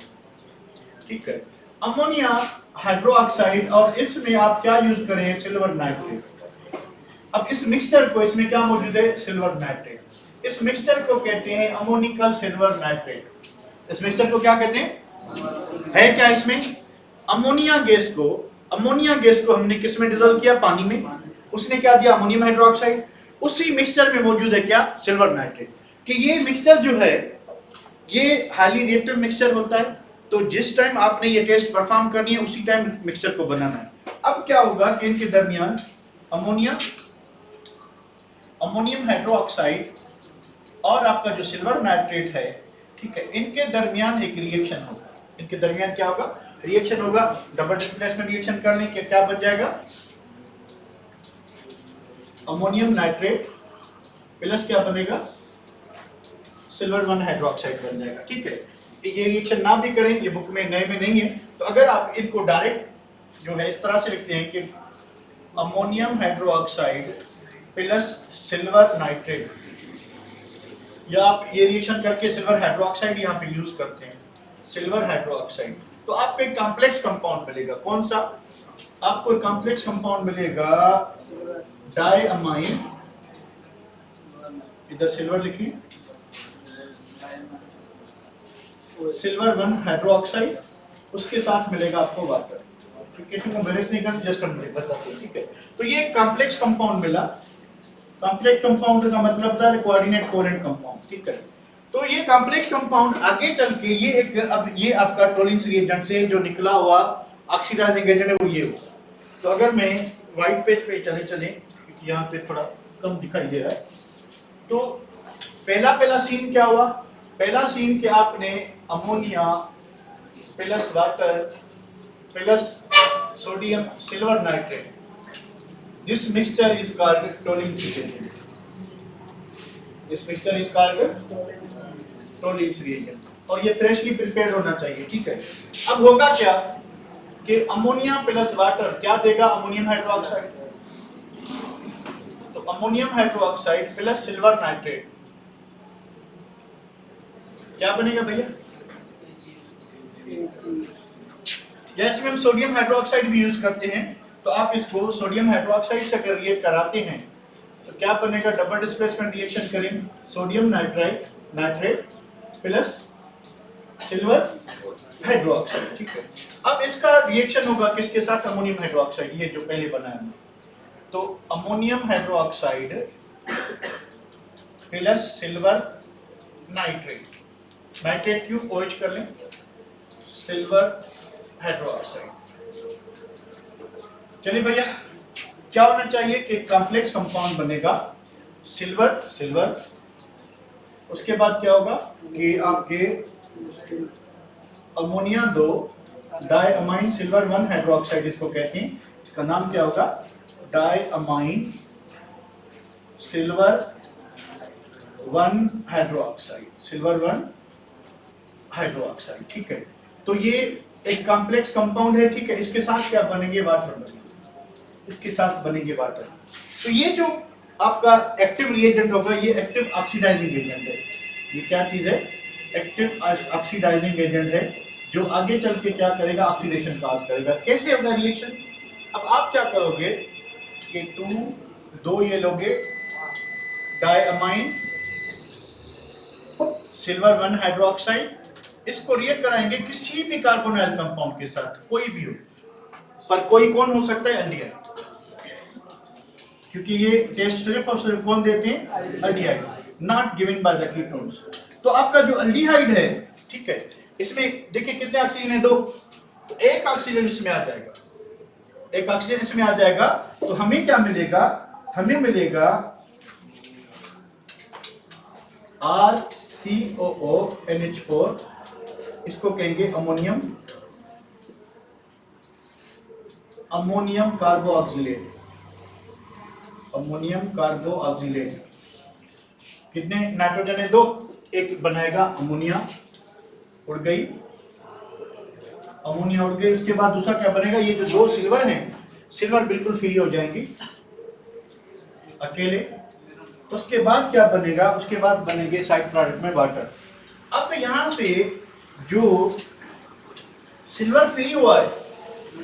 ठीक है, अमोनिया हाइड्रोक्साइड, और इसमें आप क्या यूज करें, सिल्वर नाइट्रेट। अब इस मिक्सचर को, इसमें क्या मौजूद है, सिल्वर नाइट्रेट, इस मिक्सचर को कहते हैं अमोनिकल सिल्वर नाइट्रेट। इस मिक्सचर को क्या कहते हैं, है क्या इसमें, अमोनिया गैस को हमने किस में डिसॉल्व किया, पानी में, उसने क्या दिया, अमोनियम हाइड्रोक्साइड। उसी मिक्सचर में मौजूद है क्या, सिल्वर नाइट्रेट। कि ये मिक्सचर जो है ये हाईली रिएक्टिव मिक्सचर होता है, तो जिस टाइम आपने ये टेस्ट परफॉर्म करनी है उसी टाइम मिक्सचर को बनाना है। अब क्या होगा कि इनके दरमियान अमोनियम हाइड्रोक्साइड और आपका जो सिल्वर नाइट्रेट है, ठीक है, इनके दरमियान एक रिएक्शन होगा। इनके दरमियान क्या होगा, रिएक्शन होगा। डबल डिस्प्लेसमेंट रिएक्शन करने के क्या बन जाएगा, अमोनियम नाइट्रेट प्लस क्या बनेगा, सिल्वर 1 हाइड्रोक्साइड बन जाएगा। ठीक है, ये रिएक्शन ना भी करें, ये बुक में नए में नहीं है, तो अगर आप इनको डायरेक्ट जो है इस तरह से लिखते हैं कि ammonium hydroxide plus silver nitrate, या आप ये रिएक्शन करके सिल्वर हाइड्रोक्साइड यहाँ पे यूज करते हैं, सिल्वर हाइड्रोक्साइड, तो आपको एक कॉम्प्लेक्स कंपाउंड मिलेगा। कौन सा, आपको एक कॉम्प्लेक्स कंपाउंड मिलेगा डाइअमाइन, इधर सिल्वर लिखिए, सिल्वर 1 हाइड्रोक्साइड, उसके साथ मिलेगा आपको वाटर। इक्वेशन को बैलेंस नहीं करते, जस्ट हम बताते हैं। ठीक है, तो ये कॉम्प्लेक्स कंपाउंड मिला। कॉम्प्लेक्स कंपाउंड का मतलब था कोऑर्डिनेट कोवेलेंट कंपाउंड। ठीक है, तो ये कॉम्प्लेक्स कंपाउंड आगे चल के ये एक, अब ये आपका टोलिंस रिएजेंट से जो निकला हुआ ऑक्सीडाइजिंग एजेंट है वो ये होगा। तो अगर मैं व्हाइट पेज पे चले क्योंकि यहाँ पे थोड़ा कम दिखाई दे रहा है, तो पहला सीन क्या हुआ, पहला सीन कि आपने ammonia plus water plus sodium silver nitrate, this mixture is called Tollens reagent, this mixture is called Tollens reagent, और ये फ्रेशली प्रिपेयर्ड होना चाहिए। ठीक है, अब होगा क्या कि अमोनिया प्लस वाटर क्या देगा, अमोनियम हाइड्रोक्साइड, तो ammonium hydroxide plus silver nitrate क्या बनेगा भैया, जैसे में हम सोडियम हाइड्रोक्साइड भी यूज करते हैं, तो आप इसको सोडियम हाइड्रोक्साइड से अगर रिएक्ट कराते हैं तो क्या बनेगा, डबल डिस्प्लेसमेंट रिएक्शन करें, sodium nitrate plus silver hydroxide. ठीक है, अब इसका रिएक्शन होगा किसके साथ, अमोनियम हाइड्रोक्साइड, ये जो पहले बनाया हमने, तो ammonium hydroxide plus silver nitrate, nitrate क्यों OH कर लें, सिल्वर हाइड्रोक्साइड। चलिए भैया, क्या होना चाहिए कि कॉम्प्लेक्स कंपाउंड बनेगा सिल्वर, उसके बाद क्या होगा कि आपके अमोनिया 2 डाइअमाइन सिल्वर 1 हाइड्रोक्साइड इसको कहते हैं, इसका नाम क्या होगा, diamine silver 1 hydroxide, silver 1 hydroxide. ठीक है, तो ये एक कॉम्प्लेक्स कंपाउंड है। ठीक है, इसके साथ क्या बनेंगे, वाटर बनेंगे, इसके साथ बनेंगे वाटर। तो ये जो आपका एक्टिव रिएजेंट होगा ये एक्टिव ऑक्सीडाइजिंग एजेंट है। ये क्या चीज है, एक्टिव ऑक्सीडाइजिंग एजेंट है, जो आगे चल के क्या करेगा, ऑक्सीडेशन कॉज करेगा। कैसे होगा रिएक्शन, अब आप क्या करोगे कि 2 ये लोगे डाइअमाइन सिल्वर 1 हाइड्रोक्साइड, इसको रिएक्ट कराएंगे किसी भी कार्बोनाइल कंपाउंड के साथ, कोई भी हो, पर कोई कौन हो सकता है, एल्डिहाइड, क्योंकि ये टेस्ट सिर्फ और सिर्फ कौन देते हैं, aldehyde, not given by the ketones. तो आपका जो एल्डिहाइड है, ठीक है, इसमें देखिए कितने ऑक्सीजन है, 2, तो एक ऑक्सीजन इसमें आ जाएगा, एक ऑक्सीजन इसमें आ जाएगा, तो हमें क्या मिलेगा, हमें मिलेगा RCOO NH4, इसको कहेंगे अमोनियम कार्बोऑक्सिलेट, अमोनियम कार्बोऑक्सिलेट। कितने नाइट्रोजन है, 2, एक बनाएगा अमोनिया, उड़ गई, अमोनिया उड़ गई, उसके बाद दूसरा क्या बनेगा, ये जो 2 सिल्वर हैं, सिल्वर बिल्कुल फ्री हो जाएंगी अकेले। उसके बाद क्या बनेगा, उसके बाद बनेंगे साइड प्रोडक्ट में वाटर। अब यहां से जो सिल्वर फ्री हुआ है,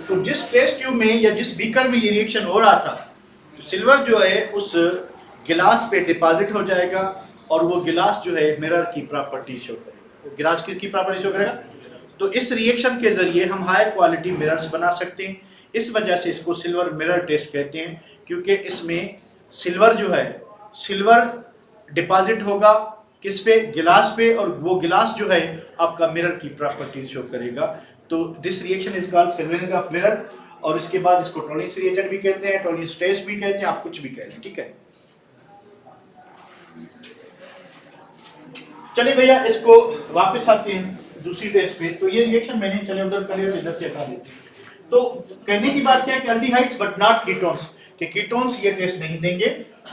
तो जिस टेस्ट ट्यूब में या जिस बीकर में ये रिएक्शन हो रहा था, तो सिल्वर जो है उस गिलास पे डिपॉजिट हो जाएगा, और वो गिलास जो है मिरर की प्रॉपर्टी शो करेगा। गिलास किसकी प्रॉपर्टी शो करेगा, तो इस रिएक्शन के जरिए हम हाई क्वालिटी मिरर्स बना सकते हैं। इस वजह से इसको सिल्वर मिरर टेस्ट कहते हैं, क्योंकि इसमें सिल्वर जो है, सिल्वर डिपॉजिट होगा किस पे, गिलास पे, और वो गिलास जो है आपका मिरर की प्रॉपर्टीज शो करेगा। तो this reaction is called silvering of mirror, और इसके बाद इसको टॉलिंस रिएजेंट भी कहते हैं, टॉलिंस टेस्ट भी कहते हैं, आप कुछ भी कहते हैं, ठीक है। चलिए भैया इसको वापस आते हैं दूसरी टेस्ट पे। तो ये रिएक्शन मैंने चले उधर कर लिया, इधर से हटा देते हैं। तो कहने की बात क्या है कि अल्डिहाइड्स बट नॉट कीटोन्स, कि कीटोन्स ये टेस्ट नहीं देंगे।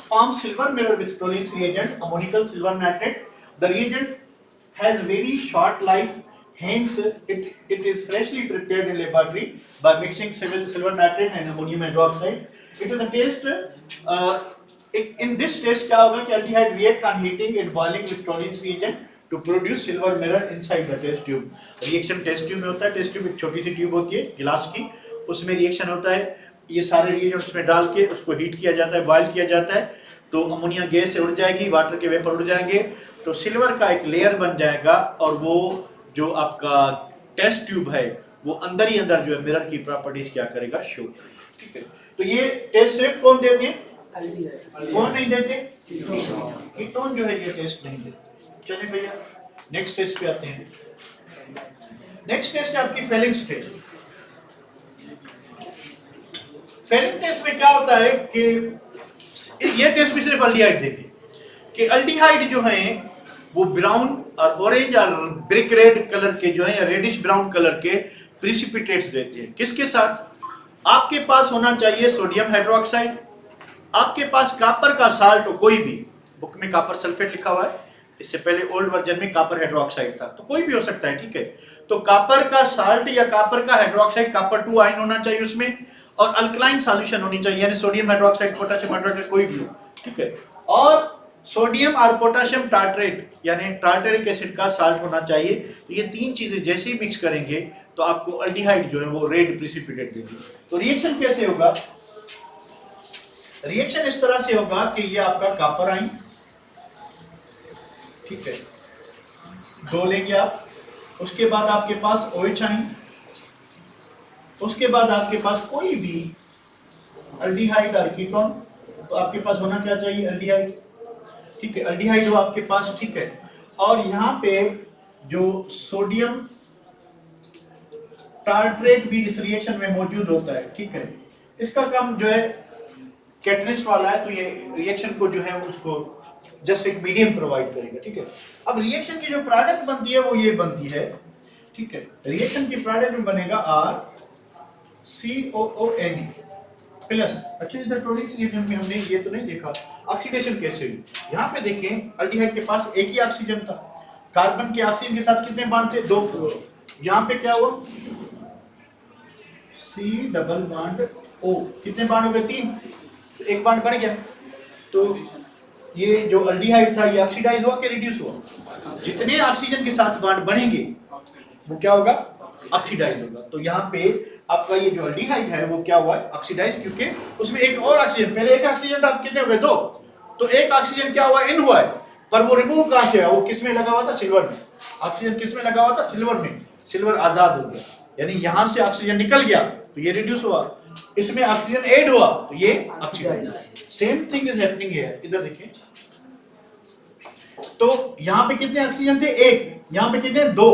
Form silver mirror with Tollens reagent ammoniacal silver nitrate, the reagent has very short life, hence it is freshly prepared in laboratory by mixing silver nitrate and ammonium hydroxide. It is a taste in this test क्या होगा कि aldehyde react on heating and boiling with toluene reagent to produce silver mirror inside the test tube. Reaction test tube में होता है, test tube एक छोटी सी tube होती है गिलास की, उसमें रिएक्शन होता है, ये सारे रिएजेंट उसमें डाल के उसको हीट किया जाता है, बॉयल किया जाता है, तो अमोनिया गैस से उड़ जाएगी, वाटर के वेपर उड़ जाएंगे, तो सिल्वर का एक लेयर बन जाएगा, और वो जो आपका टेस्ट ट्यूब है वो अंदर ही अंदर जो है मिरर की प्रॉपर्टीज क्या करेगा, शो करेगा, ठीक है। तो ये टेस्ट सिर्फ कौन देते हैं, कौन नहीं देते, कीटोन जो है ये टेस्ट नहीं देते। चलिए भैया नेक्स्ट टेस्ट पे आते हैं। नेक्स्ट टेस्ट है आपकी फेलिंग्स टेस्ट। फेलिंग टेस्ट में क्या होता है कि ये टेस्ट भी सिर्फ अल्डिहाइड देखे कि अल्डिहाइड जो है वो ब्राउन और ऑरेंज और ब्रिक रेड कलर के जो है या रेडिश ब्राउन कलर के प्रिसिपिटेट्स देते हैं। किसके साथ, आपके पास होना चाहिए सोडियम हाइड्रोक्साइड, आपके पास कॉपर का साल्ट हो, कोई भी, बुक में कॉपर सल्फेट लिखा हुआ है, इससे पहले ओल्ड वर्जन में कॉपर हाइड्रोक्साइड था, तो कोई भी हो सकता है, ठीक है। तो कॉपर का साल्ट या कॉपर का हाइड्रोक्साइड, कॉपर 2 आयन होना चाहिए उसमें, और अल्कलाइन सॉल्यूशन होनी चाहिए, यानी सोडियम हाइड्रोक्साइड, पोटेशियम हाइड्रोक्साइड, कोई भी हो, ठीक है। और सोडियम और पोटेशियम टार्ट्रेट यानी टार्टरिक एसिड का साल्ट होना चाहिए। तो ये तीन चीजें जैसे ही मिक्स करेंगे तो आपको अल्डिहाइड जो है वो रेड प्रिसिपिटेट देगी। तो रिएक्शन कैसे होगा, रिएक्शन इस तरह से होगा कि ये आपका कॉपर आयन, ठीक है, 2 लेंगे आप, उसके बाद आपके पास OH आयन, उसके बाद आपके पास कोई भी अल्डिहाइड और कीटोन, तो आपके पास होना क्या चाहिए, अल्डिहाइड, ठीक है, अल्डिहाइड हो आपके पास, ठीक है। और यहाँ पे जो सोडियम टार्ट्रेट भी इस रिएक्शन में मौजूद होता है, ठीक है। इसका काम जो है कैटलिस्ट वाला है, तो ये रिएक्शन को जो है उसको जस्ट एक मीडियम प्रोवाइड करेगा, ठीक है। अब रिएक्शन की जो प्रोडक्ट बनती है वो ये बनती है, ठीक है। रिएक्शन की प्रोडक्ट में बनेगा RCOONE प्लस। अच्छा, इधर टॉलिंस रिएक्शन में हमने ये तो नहीं देखा ऑक्सीडेशन कैसे हुई। यहाँ पे देखें अल्डिहाइड के पास एक ही ऑक्सीजन था, कार्बन के ऑक्सीजन के साथ कितने बॉन्ड थे, 2। यहाँ पे क्या हुआ, C डबल बॉन्ड O, कितने बॉन्ड हो गए, 3, तो एक बॉन्ड बढ़ गया। तो ये जो अल्डिहाइड था ये ऑक्सीडाइज हुआ कि रिड्यूस हुआ, जितने ऑक्सीजन के साथ बॉन्ड बढ़ेंगे वो क्या होगा, ऑक्सीडाइज होगा। तो यहाँ पे आपका ये जो अल्डिहाइड है वो क्या हुआ है, ऑक्सीडाइज, क्योंकि उसमें एक और ऑक्सीजन, पहले एक ऑक्सीजन था, अब कितने हो गए, 2, तो एक ऑक्सीजन क्या हुआ, इन हुआ है, पर वो रिमूव कहां से है, वो किस में लगा हुआ था, सिल्वर में। ऑक्सीजन किस में लगा हुआ था, सिल्वर में, सिल्वर आजाद हो गया, यानी यहां से ऑक्सीजन निकल गया तो ये रिड्यूस हुआ, इसमें ऑक्सीजन ऐड हुआ तो ये oxidise. Same thing is happening here, इधर देखिए, तो यहां पे कितने ऑक्सीजन थे, 1, यहां पे कितने, 2,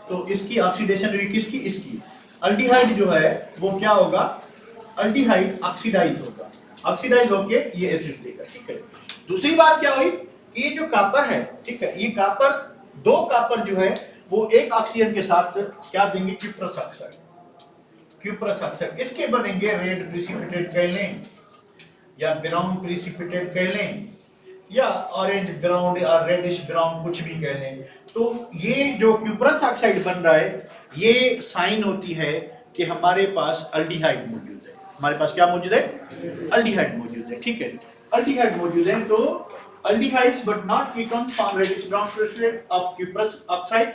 तो इसकी ऑक्सीडेशन हुई, किसकी, इसकी। अल्डिहाइड जो है वो क्या होगा, अल्डिहाइड ऑक्सीडाइज होगा, ऑक्सीडाइज होके ये एसिड देगा, ठीक है। दूसरी बात क्या हुई कि ये जो कॉपर है, ठीक है, ये कॉपर, 2 कॉपर जो है वो एक ऑक्सीजन के साथ क्या देंगे, क्यूप्रस ऑक्साइड, क्यूप्रस ऑक्साइड, इसके बनेंगे रेड प्रिसिपिटेट कह लें, या ब्राउन प्रिसिपिटेट कह लें, या ऑरेंज ब्राउन या रेडिश ब्राउन, कुछ भी कह लें। तो ये जो क्यूप्रस ऑक्साइड बन रहा है ये साइन होती है कि हमारे पास अल्डिहाइड मौजूद है, हमारे पास क्या मौजूद है, अल्डिहाइड मौजूद है, ठीक है, अल्डिहाइड मौजूद है। तो aldehydes but not ketones form reddish brown precipitate of cuprous oxide.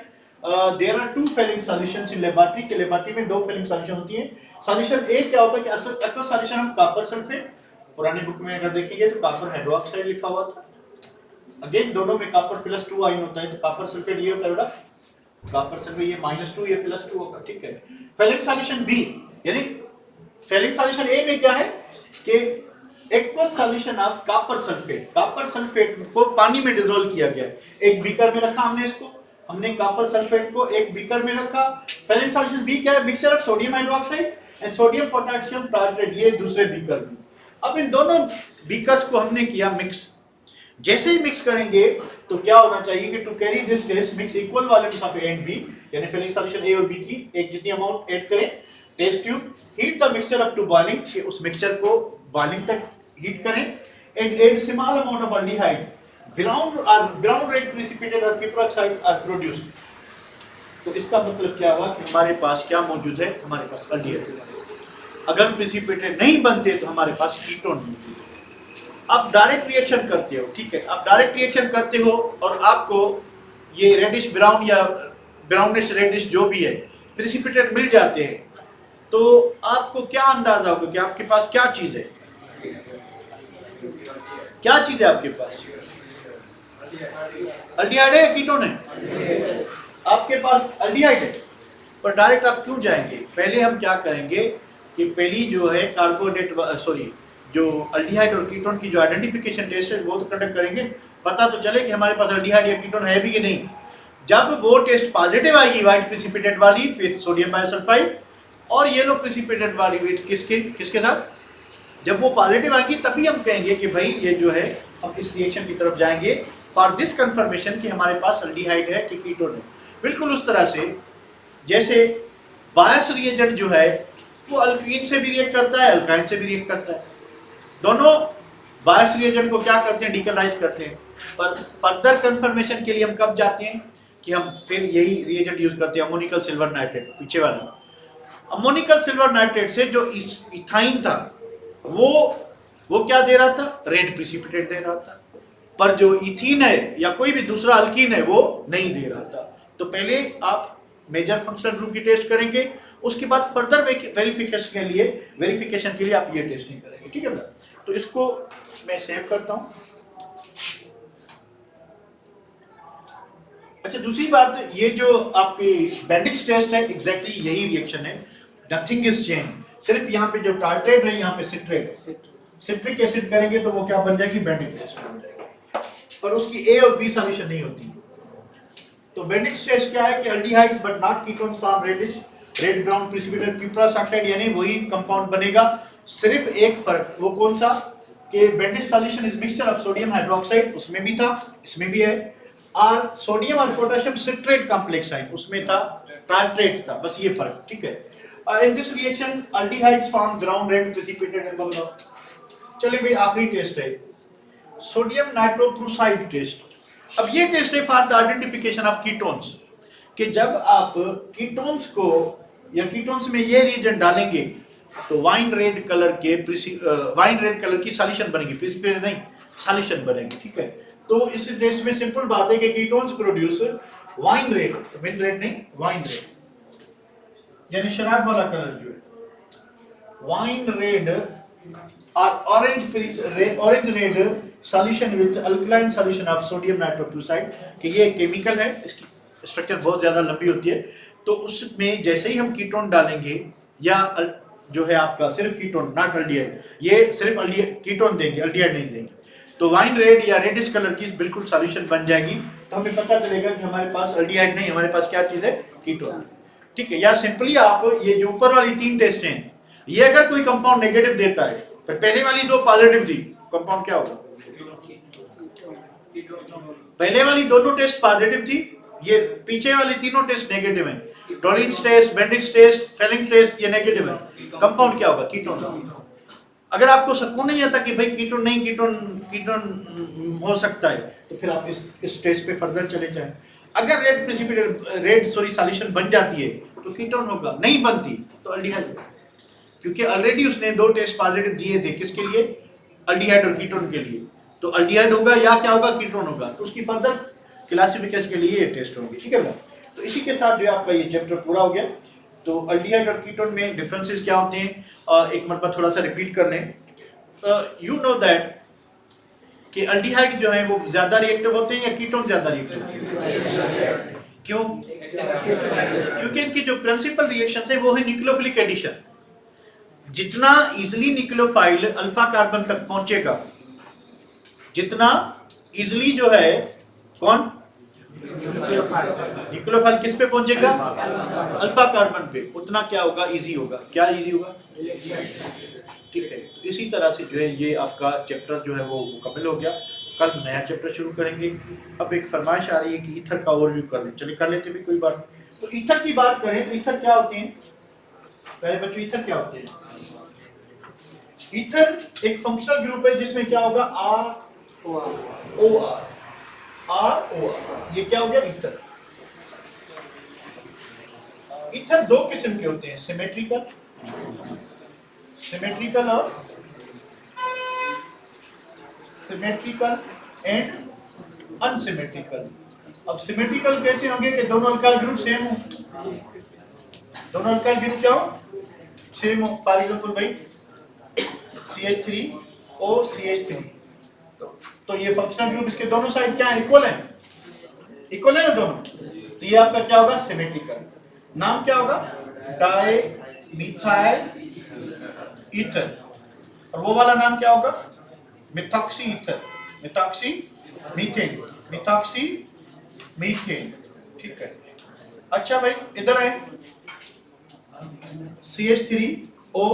There are 2 Fehling solutions in laboratory, के लेबोरेटरी में 2 फेलिंग सॉल्यूशन होती हैं। सॉल्यूशन ए क्या होता है कि अक्सर सॉल्यूशन हम कॉपर सल्फेट, पुरानी बुक में अगर देखेंगे तो कॉपर हाइड्रोक्साइड लिखा हुआ था, अगेन दोनों में कॉपर प्लस 2 आयन होता है, तो कॉपर सल्फेट ये होता है बेटा, कॉपर सल्फेट ये -2 ये +2 होगा, ठीक है। फेलिंग सॉल्यूशन बी, यानी फेलिक सॉल्यूशन ए में क्या है कि aqueous solution of copper sulphate को पानी में डिसॉल्व किया गया है। एक बीकर में रखा हमने कॉपर सल्फेट को एक बीकर में रखा। फेलिक सॉल्यूशन बी क्या है? Mixture of sodium hydroxide and sodium potassium titrate, ये दूसरे बीकर में। अब इन दोनों बीकर्स को हमने किया मिक्स। जैसे ही मिक्स करेंगे तो क्या होना चाहिए कि to carry this test mix equal volumes of A and B, यानी फेलिक सॉल्यूशन ए और बी की एक जितनी अमाउंट ऐड करें। Test tube heat the mixture up to boiling, उस मिक्सचर को बॉइलिंग तक हीट करें and add small amount of aldehyde, ground red precipitate और कीटोक्साइड आर प्रोड्यूस्ड। तो इसका मतलब क्या हुआ कि हमारे पास क्या मौजूद है? हमारे पास अल्डिहाइड। अगर प्रिसिपिटेट नहीं बनते तो हमारे पास कीटोन मौजूद है। आप डायरेक्ट रिएक्शन करते हो, ठीक है, आप डायरेक्ट रिएक्शन करते हो और आपको ये रेडिश ब्राउन या ब्राउनिश रेडिश जो भी है प्रिसिपिटेट मिल जाते हैं, तो आपको क्या अंदाजा होगा कि आपके पास क्या चीज है? क्या चीज है आपके पास? अल्डिहाइड है या कीटोन है? आपके पास अल्डिहाइड है, पर डायरेक्ट आप क्यों जाएंगे? पहले हम क्या करेंगे कि पहली जो है जो अल्डिहाइड और कीटोन की जो आइडेंटिफिकेशन टेस्ट है वो तो कंडक्ट करेंगे, पता तो चले कि हमारे पास अल्डिहाइड या कीटोन है भी कि नहीं। जब वो टेस्ट पॉजिटिव आएगी व्हाइट प्रिसिपिटेट वाली विद सोडियम बाइसल्फाइड और येलो प्रिसिपिटेट वाली विद किसके साथ, जब वो पॉजिटिव आएगी तभी हम कहेंगे कि भाई ये जो है हम इस रिएक्शन की तरफ जाएंगे फॉर दिस कंफर्मेशन कि हमारे पास अल्डिहाइड है कि कीटोन है। बिल्कुल उस तरह से जैसे बायर्स रिएजेंट जो है वो अल्कीन से भी रिएक्ट करता है, अल्काइन से भी रिएक्ट करता है। दोनों बायर्स रिएजेंट को क्या करते हैं? डिकलराइज करते हैं। पर फर्दर कंफर्मेशन के लिए हम कब जाते हैं कि हम फिर यही रिएजेंट यूज करते हैं, अमोनिकल सिल्वर नाइट्रेट। पीछे वाला अमोनिकल सिल्वर नाइट्रेट से जो इथाइन था वो क्या दे रहा था? रेड प्रिसिपिटेट दे रहा था, पर जो इथीन है या कोई भी दूसरा अल्कीन है वो नहीं दे रहा था। तो पहले आप मेजर फंक्शनल ग्रुप की टेस्ट करेंगे, उसके बाद फर्दर वेरिफिकेशन के लिए आप ये टेस्टिंग करेंगे, ठीक है ना? तो इसको मैं सेव करता हूं। अच्छा, दूसरी बात, ये जो आपकी बेंडिक्स टेस्ट है एग्जैक्टली यही रिएक्शन है, नथिंग इज चेंज। सिर्फ यहाँ पे जो टार्ट्रेट है, यहाँ पे सिट्रिक एसिड करेंगे तो वो क्या बन जाएगी? बेंडिक टेस्ट बन जाएगी, पर उसकी ए और बी सॉल्यूशन नहीं होती। तो बेंडिक्स टेस्ट क्या है कि aldehydes but not ketones form red brown precipitate cuprous oxide, यानी वही कंपाउंड बनेगा। सिर्फ एक फर्क, वो कौन सा? कि Bendix solution is mixture of sodium hydroxide, उसमें भी था इसमें भी है, और सोडियम और पोटेशियम सिट्रेट कॉम्प्लेक्स है, उसमें था टार्ट्रेट था, बस ये फर्क, ठीक है। In this reaction, aldehydes form ground red precipitate and bubble up. चलिए भाई, आखिरी टेस्ट है सोडियम नाइट्रोक्लोराइड टेस्ट। अब ये टेस्ट है for the identification of ketones, कि जब आप कीटोन्स को या कीटोन्स में ये रिएजेंट डालेंगे तो वाइन रेड कलर की सॉल्यूशन बनेगी, प्रिसिपिटेट नहीं, सॉल्यूशन बनेगी, ठीक है। तो इस टेस्ट में सिंपल बात है कि ketones produce wine red, win red नहीं, वाइन रेड, यानी शराब वाला कलर जो है, वाइन रेड और orange red solution with alkaline solution of sodium nitrochloride, कि ये केमिकल है, इसकी स्ट्रक्चर बहुत ज्यादा लंबी होती है। तो उसमें जैसे ही हम कीटोन डालेंगे या जो है आपका सिर्फ कीटोन, नॉट अल्डिहाइड, ये सिर्फ कीटोन देंगे, अल्डिहाइड नहीं देंगे, तो वाइन रेड या रेडिश कलर की बिल्कुल सॉल्यूशन बन जाएगी। तो हमें पता चलेगा कि हमारे पास अल्डिहाइड नहीं, हमारे पास क्या चीज है? कीटोन, ठीक है। या सिंपली आप ये जो ऊपर वाली 3 टेस्ट हैं, ये अगर कोई कंपाउंड नेगेटिव देता है, पर पहले वाली 2 पॉजिटिव थी, कंपाउंड क्या होगा? पहले वाली दोनों टेस्ट पॉजिटिव थी, ये पीछे वाली तीनों टेस्ट नेगेटिव हैं। Tollens test, Benedict's test, Fehling test ये नेगेटिव है, कंपाउंड क्या होगा? कीटोन। अगर आपको शक नहीं आता कि भाई कीटोन नहीं, कीटोन हो सकता है, तो फिर आप इस टेस्ट पे फर्दर चले जाएं। अगर रेड सॉल्यूशन बन जाती है तो कीटोन होगा, नहीं बनती तो अल्डिहाइड, क्योंकि ऑलरेडी उसने 2 टेस्ट पॉजिटिव दिए थे, किसके लिए? अल्डिहाइड और कीटोन के लिए। तो अल्डिहाइड होगा या क्या होगा? कीटोन होगा। तो उसकी फर्दर क्लासिफिकेशन के लिए ये टेस्ट होंगे, ठीक है ना? तो इसी के साथ जो आपका ये चैप्टर पूरा हो गया। तो अल्डिहाइड और कीटोन में डिफरेंसेस क्या होते हैं, एक मरतबा थोड़ा सा रिपीट कर लें। यू नो दैट कि अल्डिहाइड जो है वो ज्यादा रिएक्टिव होते हैं या कीटोन ज्यादा रिएक्टिव होते हैं? क्यों? क्योंकि इनकी जो प्रिंसिपल रिएक्शंस है वो है न्यूक्लियोफिलिक एडिशन। जितना इजिली न्यूक्लियोफाइल अल्फा कार्बन तक पहुंचेगा, जितना इजिली जो है कौन न्यूक्लियोफाइल किस पे पहुंचेगा, अल्फा कार्बन पे, उतना क्या होगा, इजी होगा। क्या इजी होगा, ठीक है। तो इसी तरह से जो है ये आपका चैप्टर जो है वो मुकम्मल हो गया। कल नया चैप्टर शुरू करेंगे। अब एक फरमाइश आ रही है कि ईथर का ओवरव्यू कर लें, चलिए कर लेते भी, कोई बात नहीं। तो ईथर की बात करें तो ईथर क्या होते हैं, पहले बच्चों ईथर क्या होते हैं। ईथर एक फंक्शनल ग्रुप है जिसमें क्या होगा, आर ओ आर, ये क्या हो गया ईथर। ईथर दो किस्म के होते हैं, सिमेट्रिकल और सिमेट्रिकल एंड अनसिमेट्रिकल। अब सिमेट्रिकल कैसे होंगे कि दोनों अल्काइल ग्रुप सेम हो, दोनों अल्काइल ग्रुप क्या हो, सेम हो। फॉर एग्जांपल भाई CH3O CH3, तो ये फंक्शनल ग्रुप इसके दोनों साइड क्या है, इक्वल है ना दोनों, तो ये आपका क्या होगा, सिमेट्रिकल। नाम क्या होगा, डाई मिथाइल ईथर, और वो वाला नाम क्या होगा, मिथॉक्सी ईथर, मिथॉक्सी मीथेन, ठीक है। अच्छा भाई इधर आए, CH3O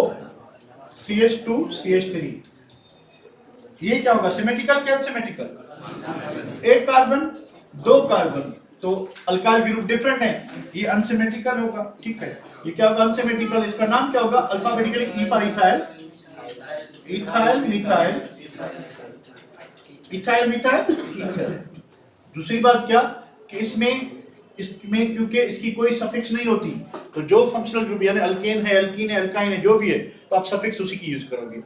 CH2 CH3, ये क्या होगा, सिमेट्रिकल क्या अनसिमेट्रिकल, एक कार्बन दो कार्बन, तो अल्काइल ग्रुप डिफरेंट है, ये अनसिमेट्रिकल होगा, ठीक है। ये क्या होगा, अनसिमेट्रिकल, इसका नाम क्या होगा, alphabetically E for ethyl methyl ether. दूसरी बात क्या कि इसमें क्योंकि इसकी कोई सफिक्स नहीं होती, तो जो फंक्शनल ग्रुप यानी अल्केन है, अल्कीन है, अल्काइन है, जो भी है, तो आप सफिक्स उसी की यूज करोगे।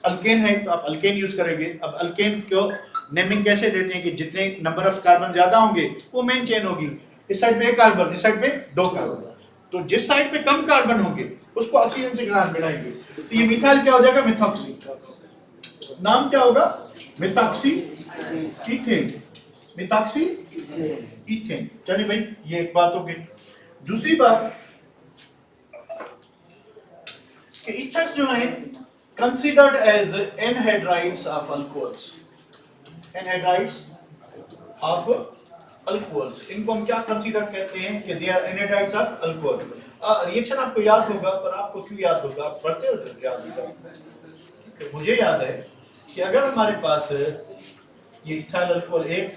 अल्केन है तो आप अल्केन यूज करेंगे। अब अल्केन को नेमिंग कैसे देते हैं कि जितने नंबर ऑफ कार्बन ज्यादा होंगे वो मेन चेन होगी, इस साइड पे एक कार्बन, इस साइड पे दो कार्बन, तो जिस साइड पे कम कार्बन होंगे उसको ऑक्सीजन से मिलाएंगे, तो ये मिथाइल क्या हो जाएगा, मिथॉक्सी, नाम क्या होगा, मिथॉक्सी ईथेन। चलिए भाई ये एक बात हो गई। दूसरी बात कि ईथर्स जो हैं considered as anhydrides of alcohols, इनको हम क्या कंसीडर करते हैं कि they are anhydrides of alcohol। Reaction आपको याद होगा, पर आपको क्यों याद होगा, पढ़ते हो याद होगा। मुझे याद है कि अगर हमारे पास ये इथाइल अल्कोहल 1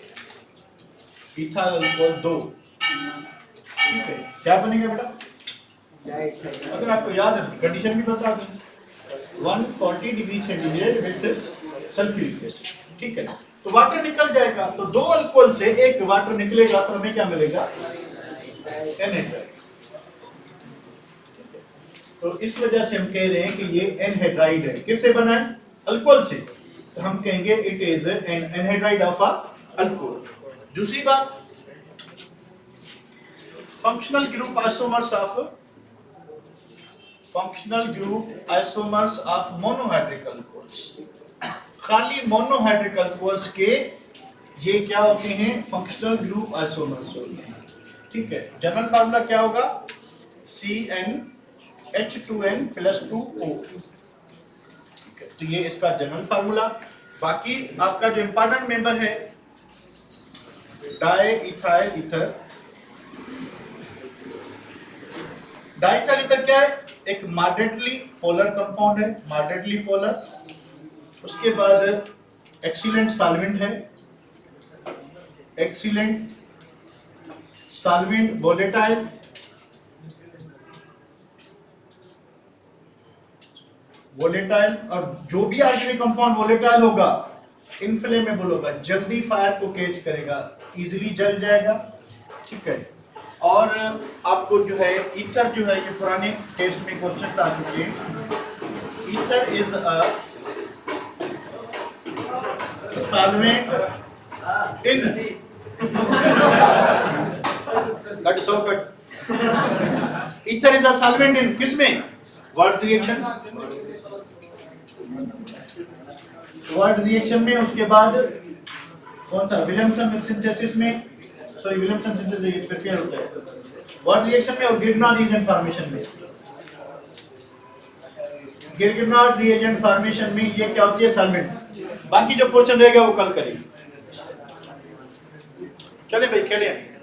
इथाइल अल्कोहल 2, ठीक है, क्या बनेगा बेटा, अगर आपको याद है कंडीशन भी बता दें, 140 degree centigrade with sulphuric acid, ठीक है। तो वाटर निकल जाएगा, तो दो अल्कोहल से एक वाटर निकलेगा, तो हमें क्या मिलेगा, एनहाइड्राइड। तो इस वजह से हम कह रहे हैं कि ये एनहाइड्राइड है। किससे बना है, अल्कोहल से, तो हम कहेंगे it is an anhydride of a alcohol. दूसरी बात, functional group isomers of monohydric alcohols, खाली मोनोहाइड्रिक अल्कोहल्स के ये क्या होते हैं, फंक्शनल ग्रुप आइसोमर्स होते हैं, ठीक है। जनरल फार्मूला क्या होगा, CnH2n + 2O, ठीक है। तो ये इसका जनरल फार्मूला। बाकी आपका जो इंपॉर्टेंट मेंबर है डाईइथाइल ईथर, डाईइथाइल ईथर क्या है, एक मॉडरेटली पोलर कंपाउंड है, मॉडरेटली पोलर। उसके बाद एक्सीलेंट सॉल्वेंट है, एक्सीलेंट सॉल्वेंट, वोलेटाइल, और जो भी ऑर्गेनिक कंपाउंड वोलेटाइल होगा, इनफ्लेमेबल होगा, जल्दी फायर को कैच करेगा, इजीली जल जाएगा, ठीक है। और आपको जो है ईथर जो है, ये पुराने टेस्ट में क्वेश्चन आ चुके हैं, ether is a solvent in ether is a solvent in किसमें, वर्ड्स रिएक्शन में। उसके बाद कौन सा, विलियमसन सिंथेसिस में, सॉरी विलियमसन सिंथेसिस प्रिपेयर होता है वर्ड रिएक्शन में, और गिरना रीजन फॉर्मेशन में। गिरगिनाट रिएजेंट फॉर्मेशन में ये क्या होती है, सॉल्वेंट। बाकी जो पोर्शन रहेगा वो कल करेंगे। चले भाई खेलें।